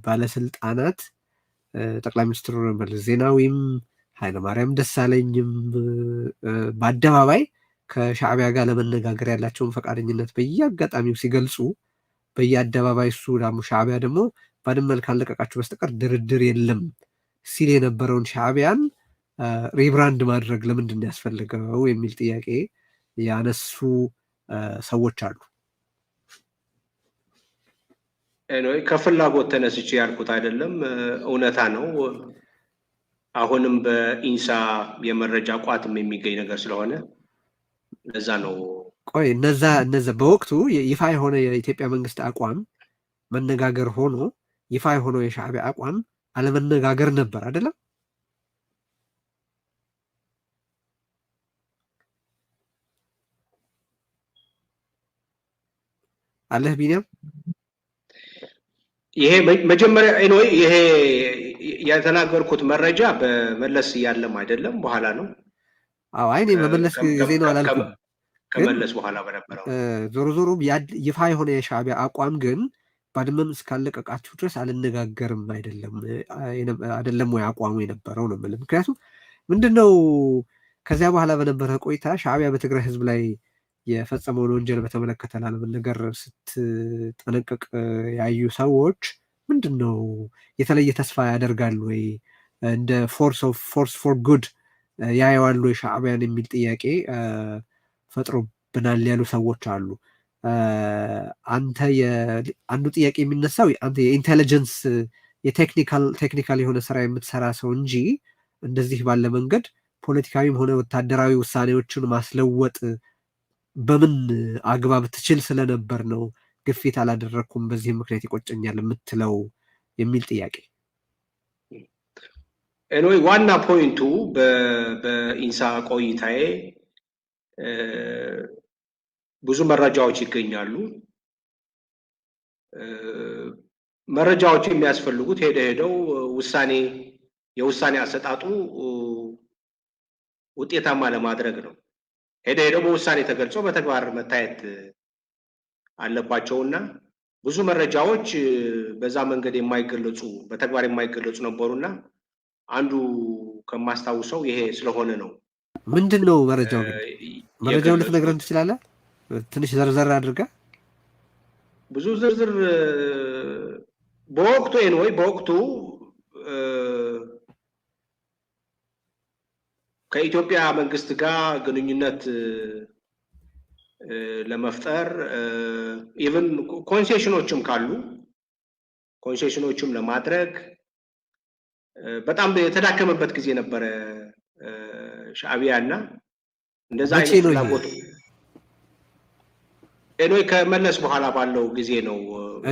ባለስልጣናት ጠቅላይ ሚኒስትሩ መለስ ዜናዊም ኃይለማርያም ደሳለኝም በአደባባይ ከሻዕቢያ ጋር ለመነጋገር ያላቸውን ፈቃደኝነት በየአጋጣሚው ሲገልጹ በየአደባባይ እሱ ደግሞ ሻዕቢያ ደግሞ ባድመን ካለቀቃችሁ በስተቀር ድርድር የለም ሲል የነበረውን ሻዕቢያን ሪብራንድ ማድረግ ለምንድን ያስፈልገው የሚል ጥያቄ ያነሱ ሰዎች አሉ። ከፍላጎት ተነስቼ ያልኩት አይደለም፣ እውነታ ነው። አሁንም በኢንሳ የመረጃ ቋትም የሚገኝ ነገር ስለሆነ ለዛ ነው። ቆይ እነዛ በወቅቱ ይፋ የሆነ የኢትዮጵያ መንግስት አቋም መነጋገር ሆኖ ይፋ የሆነው የሻዕቢያ አቋም አለመነጋገር ነበር አይደለም? አለህ ቢኒያም? ይሄ መጀመሪያ ይሄ የተናገርኩት መረጃ በመለስ እያለም አይደለም፣ በኋላ ነው። አዎ አይ እኔ በመለስ ጊዜ ነው አላልኩም፣ ከመለስ በኋላ በነበረው ዞሮ ዞሮ ይፋ የሆነ የሻዕቢያ አቋም ግን ባድመን እስካለቀቃችሁ ድረስ አልነጋገርም አይደለም ወይ አቋሙ የነበረው ነው የምልህ። ምክንያቱም ምንድነው ከዚያ በኋላ በነበረ ቆይታ ሻዕቢያ በትግራይ ህዝብ ላይ የፈጸመውን ወንጀል በተመለከተ ላለመነገር ስትጠነቀቅ ያዩ ሰዎች ምንድን ነው የተለየ ተስፋ ያደርጋሉ ወይ እንደ ፎርስ ፎር ጉድ ያየዋሉ ወይ ሻዕቢያን የሚል ጥያቄ ፈጥሮብናል ያሉ ሰዎች አሉ። አንዱ ጥያቄ የሚነሳው አንተ የኢንቴሊጀንስ ቴክኒካል የሆነ ስራ የምትሰራ ሰው እንጂ እንደዚህ ባለ መንገድ ፖለቲካዊም ሆነ ወታደራዊ ውሳኔዎችን ማስለወጥ በምን አግባብ ትችል ስለነበር ነው ግፊት አላደረግኩም በዚህም ምክንያት ይቆጨኛል የምትለው የሚል ጥያቄ። ዋና ፖይንቱ በኢንሳ ቆይታዬ ብዙ መረጃዎች ይገኛሉ። መረጃዎች የሚያስፈልጉት ሄደው የውሳኔ አሰጣጡ ውጤታማ ለማድረግ ነው። ሄደው በውሳኔ ተገልጾ በተግባር መታየት አለባቸውና ብዙ መረጃዎች በዛ መንገድ በተግባር የማይገለጹ ነበሩና አንዱ ከማስታውሰው ይሄ ስለሆነ ነው። ምንድን ነው መረጃው? መረጃውን ልትነግረን ትችላለህ? ትንሽ ዘርዘር አድርገህ። ብዙ ዝርዝር በወቅቱ ከኢትዮጵያ መንግስት ጋር ግንኙነት ለመፍጠር ኢቭን ኮንሴሽኖችም ለማድረግ በጣም የተዳከመበት ጊዜ ነበረ ሻዕቢያ እና እንደዛ አይነት ፍላጎት ከመለስ በኋላ ባለው ጊዜ ነው።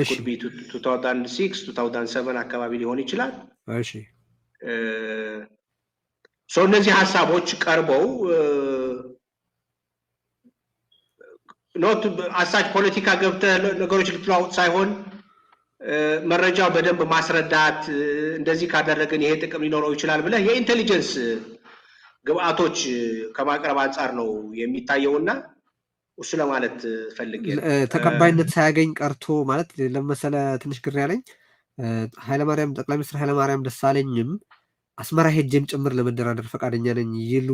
ኩድ ቢ 2006 2007 አካባቢ ሊሆን ይችላል። እሺ እነዚህ ሀሳቦች ቀርበው ኖት አሳች ፖለቲካ ገብተህ ነገሮች ልትለዋውጥ ሳይሆን መረጃው በደንብ ማስረዳት፣ እንደዚህ ካደረግን ይሄ ጥቅም ሊኖረው ይችላል ብለህ የኢንቴሊጀንስ ግብአቶች ከማቅረብ አንጻር ነው የሚታየውና እሱ ለማለት ፈልጌ ተቀባይነት ሳያገኝ ቀርቶ ማለት ለመሰለ ትንሽ ግር ያለኝ ጠቅላይ ሚኒስትር ኃይለማርያም ደሳለኝም አስመራ ሄጄም ጭምር ለመደራደር ፈቃደኛ ነኝ ይል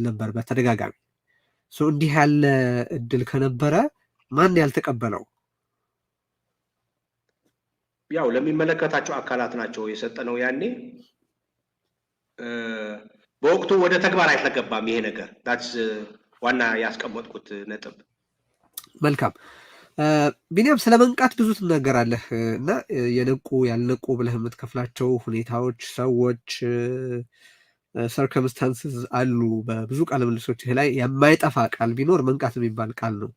ነበር በተደጋጋሚ። እንዲህ ያለ እድል ከነበረ ማን ያልተቀበለው? ያው ለሚመለከታቸው አካላት ናቸው የሰጠነው ያኔ። በወቅቱ ወደ ተግባር አይተገባም ይሄ ነገር። ዳትስ ዋና ያስቀመጥኩት ነጥብ። መልካም ቢኒያም፣ ስለ መንቃት ብዙ ትናገራለህ እና የነቁ ያልነቁ ብለህ የምትከፍላቸው ሁኔታዎች፣ ሰዎች፣ ሰርከምስታንስስ አሉ በብዙ ቃለ ምልልሶች ላይ። የማይጠፋ ቃል ቢኖር መንቃት የሚባል ቃል ነው።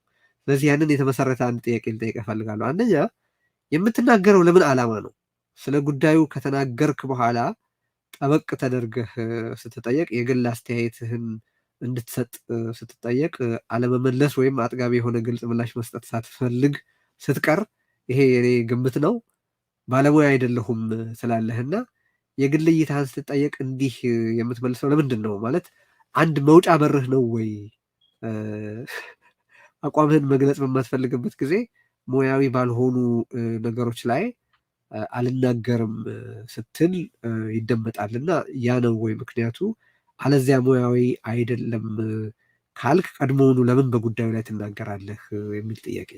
ስለዚህ ያንን የተመሰረተ አንድ ጥያቄ ልጠይቅ እፈልጋለሁ። አንደኛ የምትናገረው ለምን ዓላማ ነው? ስለ ጉዳዩ ከተናገርክ በኋላ ጠበቅ ተደርገህ ስትጠየቅ፣ የግል አስተያየትህን እንድትሰጥ ስትጠየቅ አለመመለስ ወይም አጥጋቢ የሆነ ግልጽ ምላሽ መስጠት ሳትፈልግ ስትቀር ይሄ የኔ ግምት ነው፣ ባለሙያ አይደለሁም ስላለህና የግል እይታህን ስትጠየቅ እንዲህ የምትመልሰው ለምንድን ነው? ማለት አንድ መውጫ በርህ ነው ወይ? አቋምህን መግለጽ በማትፈልግበት ጊዜ ሙያዊ ባልሆኑ ነገሮች ላይ አልናገርም ስትል ይደመጣልና ያ ነው ወይ ምክንያቱ? አለዚያ ሙያዊ አይደለም ካልክ ቀድሞውኑ ለምን በጉዳዩ ላይ ትናገራለህ የሚል ጥያቄ።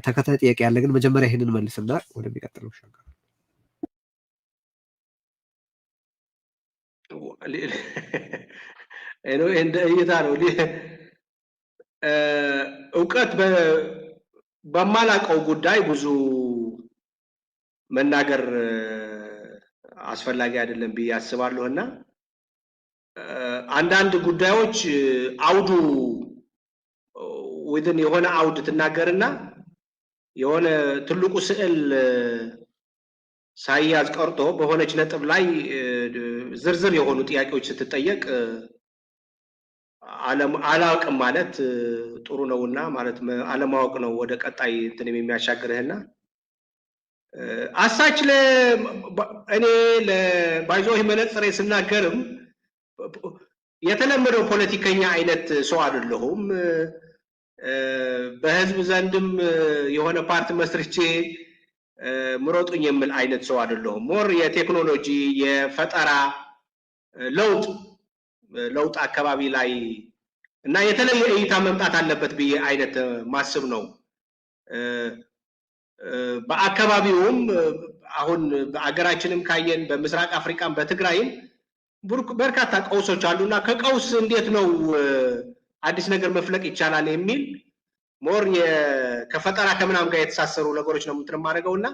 ተከታይ ጥያቄ ያለ ግን መጀመሪያ ይህንን መልስና ወደሚቀጥለው ሻገር። እንደ እይታ ነው። እውቀት በማላውቀው ጉዳይ ብዙ መናገር አስፈላጊ አይደለም ብዬ አስባለሁ እና አንዳንድ ጉዳዮች አውዱ ወይን የሆነ አውድ ትናገርና የሆነ ትልቁ ስዕል ሳይያዝ ቀርቶ በሆነች ነጥብ ላይ ዝርዝር የሆኑ ጥያቄዎች ስትጠየቅ አላውቅም ማለት ጥሩ ነውና ማለት አለማወቅ ነው ወደ ቀጣይ እንትን የሚያሻግርህና አሳች እኔ ለባይዞህ መነጽሬ ስናገርም የተለመደው ፖለቲከኛ አይነት ሰው አይደለሁም። በህዝብ ዘንድም የሆነ ፓርቲ መስርቼ ምሮጡኝ የምል አይነት ሰው አይደለሁም። ሞር የቴክኖሎጂ የፈጠራ ለውጥ አካባቢ ላይ እና የተለየ እይታ መምጣት አለበት ብዬ አይነት ማስብ ነው። በአካባቢውም አሁን በአገራችንም ካየን በምስራቅ አፍሪካም በትግራይም በርካታ ቀውሶች አሉና ከቀውስ እንዴት ነው አዲስ ነገር መፍለቅ ይቻላል የሚል ሞር ከፈጠራ ከምናም ጋር የተሳሰሩ ነገሮች ነው የምትማረገውና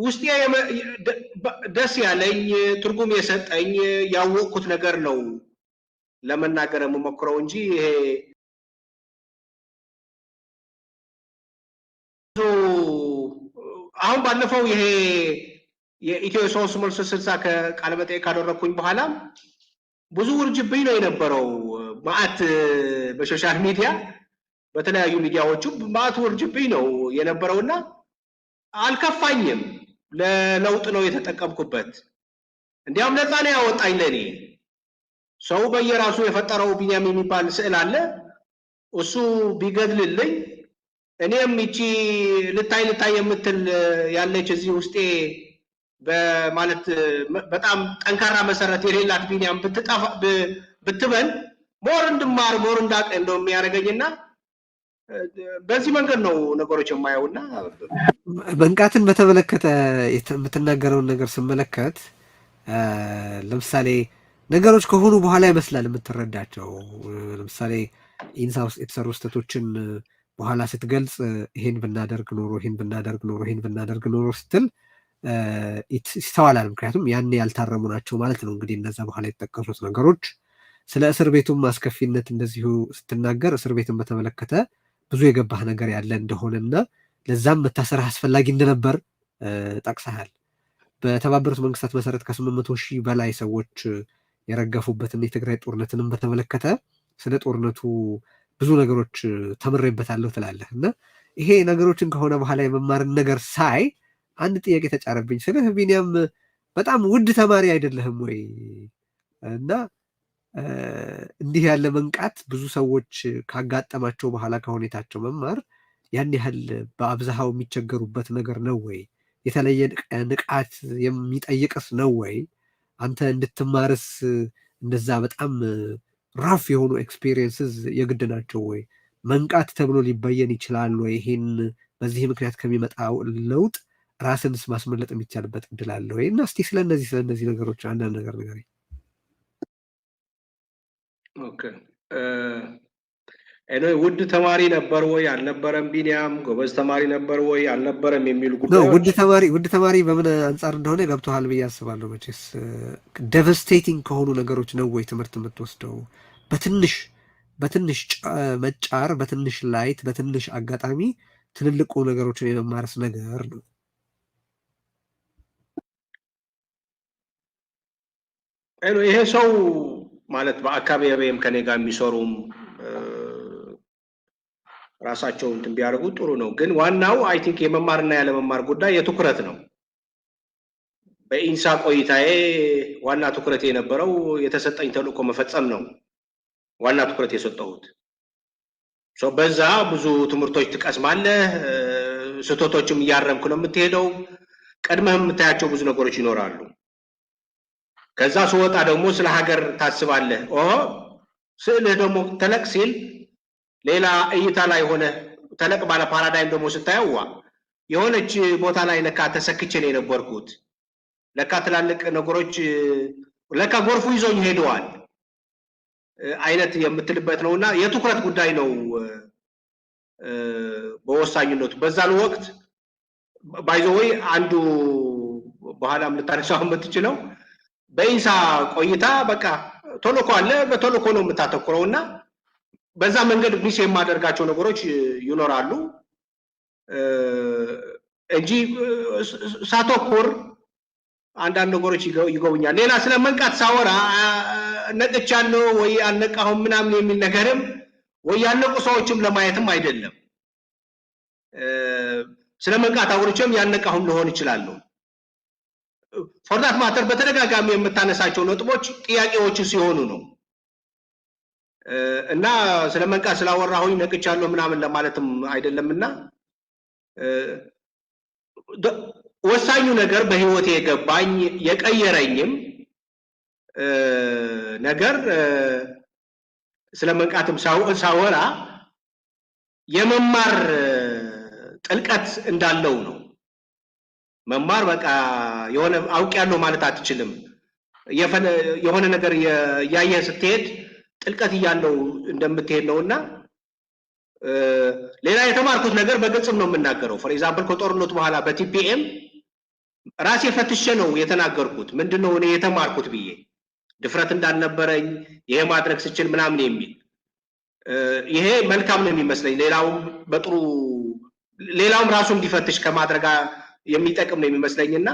ውስጤ ደስ ያለኝ ትርጉም የሰጠኝ ያወቅኩት ነገር ነው ለመናገር የምሞክረው እንጂ ይሄ አሁን ባለፈው ይሄ የኢትዮ 360 ከቃለ መጠይቅ ካደረኩኝ በኋላ ብዙ ውርጅብኝ ነው የነበረው። ማአት በሶሻል ሚዲያ በተለያዩ ሚዲያዎቹ ማአት ውርጅብኝ ነው የነበረውና አልከፋኝም። ለለውጥ ነው የተጠቀምኩበት። እንዲያውም ነፃ ነው ያወጣኝ ለኔ። ሰው በየራሱ የፈጠረው ቢኒያም የሚባል ስዕል አለ። እሱ ቢገድልልኝ እኔም ይቺ ልታይ የምትል ያለች እዚህ ውስጤ በማለት በጣም ጠንካራ መሰረት የሌላት ቢኒያም ብትበን ሞር እንድማር ሞር እንዳውቅ እንደው የሚያደርገኝና በዚህ መንገድ ነው ነገሮች የማየውና መንቃትን በተመለከተ የምትናገረውን ነገር ስመለከት ለምሳሌ ነገሮች ከሆኑ በኋላ ይመስላል የምትረዳቸው። ለምሳሌ ኢንሳ ውስጥ የተሰሩ ስህተቶችን በኋላ ስትገልጽ ይሄን ብናደርግ ኖሮ ይሄን ብናደርግ ኖሮ ይሄን ብናደርግ ኖሮ ስትል ይስተዋላል። ምክንያቱም ያኔ ያልታረሙ ናቸው ማለት ነው። እንግዲህ እነዛ በኋላ የተጠቀሱት ነገሮች ስለ እስር ቤቱም አስከፊነት እንደዚሁ ስትናገር እስር ቤትን በተመለከተ ብዙ የገባህ ነገር ያለ እንደሆነና ለዛም መታሰርህ አስፈላጊ እንደነበር ጠቅሰሃል። በተባበሩት መንግስታት መሰረት ከ800,000 በላይ ሰዎች የረገፉበትን የትግራይ ጦርነትንም በተመለከተ ስለ ጦርነቱ ብዙ ነገሮች ተምሬበታለሁ ትላለህ እና ይሄ ነገሮችን ከሆነ በኋላ የመማርን ነገር ሳይ አንድ ጥያቄ ተጫረብኝ። ስልህ ቢኒያም በጣም ውድ ተማሪ አይደለህም ወይ? እና እንዲህ ያለ መንቃት ብዙ ሰዎች ካጋጠማቸው በኋላ ከሁኔታቸው መማር ያን ያህል በአብዛሃው የሚቸገሩበት ነገር ነው ወይ? የተለየ ንቃት የሚጠይቅስ ነው ወይ? አንተ እንድትማርስ እንደዛ በጣም ራፍ የሆኑ ኤክስፔሪየንስስ የግድ ናቸው ወይ? መንቃት ተብሎ ሊበየን ይችላል ወይ? ይሄን በዚህ ምክንያት ከሚመጣው ለውጥ ራስንስ ማስመለጥ የሚቻልበት እድል አለ ወይ? እና እስቲ ስለነዚህ ነገሮች አንዳንድ ነገር ንገረኝ። ኦኬ ውድ ተማሪ ነበር ወይ አልነበረም? ቢኒያም ጎበዝ ተማሪ ነበር ወይ አልነበረም የሚሉ ጉዳዮች ውድ ተማሪ በምን አንጻር እንደሆነ ገብቶሃል ብዬ አስባለሁ። መቼስ ዴቨስቴቲንግ ከሆኑ ነገሮች ነው ወይ ትምህርት የምትወስደው? በትንሽ መጫር፣ በትንሽ ላይት፣ በትንሽ አጋጣሚ ትልልቁ ነገሮችን የመማረስ ነገር ነው። ይሄ ሰው ማለት በአካባቢም ከኔ ጋር የሚሰሩም ራሳቸው እንትን ቢያደርጉ ጥሩ ነው። ግን ዋናው አይ ቲንክ የመማርና ያለመማር ጉዳይ የትኩረት ነው። በኢንሳ ቆይታዬ ዋና ትኩረት የነበረው የተሰጠኝ ተልእኮ መፈጸም ነው። ዋና ትኩረት የሰጠሁት በዛ ብዙ ትምህርቶች ትቀስማለህ። ስህተቶችም እያረምክ ነው የምትሄደው። ቀድመህ የምታያቸው ብዙ ነገሮች ይኖራሉ። ከዛ ስወጣ ደግሞ ስለ ሀገር ታስባለህ። ስዕልህ ደግሞ ተለቅ ሲል ሌላ እይታ ላይ ሆነ ተለቅ ባለ ፓራዳይም ደግሞ ስታየው የሆነች ቦታ ላይ ለካ ተሰክቼ ነው የነበርኩት፣ ለካ ትላልቅ ነገሮች ለካ ጎርፉ ይዞኝ ሄደዋል አይነት የምትልበት ነውና የትኩረት ጉዳይ ነው በወሳኝነቱ። በዛን ወቅት ባይዘወይ አንዱ በኋላም ልታነሳው የምትችለው በኢንሳ ቆይታ በቃ ቶሎኮ አለ፣ በቶሎኮ ነው የምታተኩረውና በዛ መንገድ ሚስ የማደርጋቸው ነገሮች ይኖራሉ እንጂ ሳተኩር አንዳንድ ነገሮች ይገቡኛል። ሌላ ስለ መንቃት ሳወራ ነቅቻለሁ ወይ አልነቃሁም ምናምን የሚል ነገርም ወይ ያነቁ ሰዎችም ለማየትም አይደለም። ስለ መንቃት አውርቼም ያነቃሁም ልሆን ይችላለሁ። ፎርዳት ማተር በተደጋጋሚ የምታነሳቸው ነጥቦች ጥያቄዎች ሲሆኑ ነው እና ስለ መንቃት ስላወራሁኝ ነቅቻለሁ ምናምን ለማለትም አይደለምና ወሳኙ ነገር በህይወቴ የገባኝ የቀየረኝም ነገር ስለ መንቃትም ሳወራ የመማር ጥልቀት እንዳለው ነው። መማር በቃ የሆነ አውቄያለሁ ማለት አትችልም። የሆነ ነገር ያየህ ስትሄድ ጥልቀት እያለው እንደምትሄድ ነውና ሌላ የተማርኩት ነገር በግልጽም ነው የምናገረው። ፎር ኤግዛምፕል ከጦርነቱ በኋላ በቲፒኤም ራሴ ፈትሼ ነው የተናገርኩት። ምንድነው እኔ የተማርኩት ብዬ ድፍረት እንዳልነበረኝ ይሄ ማድረግ ስችል ምናምን የሚል ይሄ መልካም ነው የሚመስለኝ። ሌላውም ራሱ እንዲፈትሽ ከማድረግ የሚጠቅም ነው የሚመስለኝና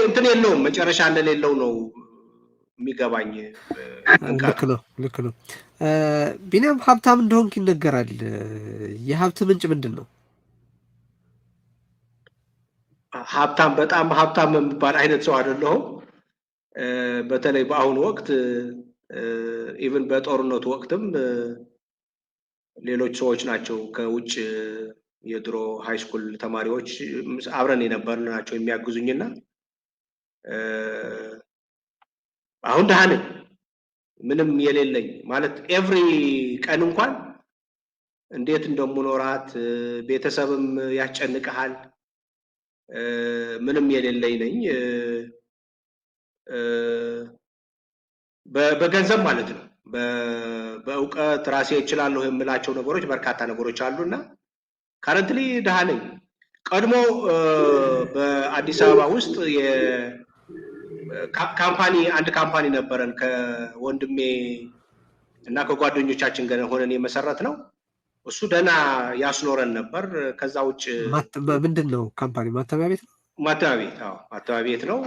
እንትን የለውም መጨረሻ እንደሌለው ነው የሚገባኝ። ልክ ነው። ቢኒያም ሀብታም እንደሆንክ ይነገራል። የሀብት ምንጭ ምንድን ነው? በጣም ሀብታም የሚባል አይነት ሰው አይደለሁም። በተለይ በአሁኑ ወቅት ኢቭን በጦርነቱ ወቅትም ሌሎች ሰዎች ናቸው ከውጭ የድሮ ሃይስኩል ተማሪዎች አብረን የነበርን ናቸው የሚያግዙኝና አሁን ደህና ነኝ። ምንም የሌለኝ ማለት ኤቭሪ ቀን እንኳን እንዴት እንደምኖራት ቤተሰብም ያስጨንቀሃል። ምንም የሌለኝ ነኝ በገንዘብ ማለት ነው። በእውቀት ራሴ እችላለሁ የምላቸው ነገሮች በርካታ ነገሮች አሉና ካረንትሊ ደህና ነኝ። ቀድሞ በአዲስ አበባ ውስጥ አንድ ካምፓኒ ነበረን ከወንድሜ እና ከጓደኞቻችን ጋር ሆነን የመሰረት ነው። እሱ ደህና ያስኖረን ነበር። ከዛ ውጭ ምንድን ነው ካምፓኒ? ማተሚያ ቤት ነው። ማተሚያ ቤት ነው።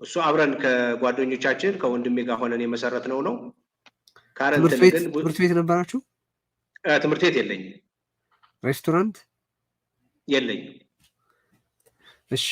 እሱ አብረን ከጓደኞቻችን ከወንድሜ ጋር ሆነን የመሰረት ነው። ትምህርት ቤት ነበራችሁ? ትምህርት ቤት የለኝም። ሬስቶራንት የለኝም። እሺ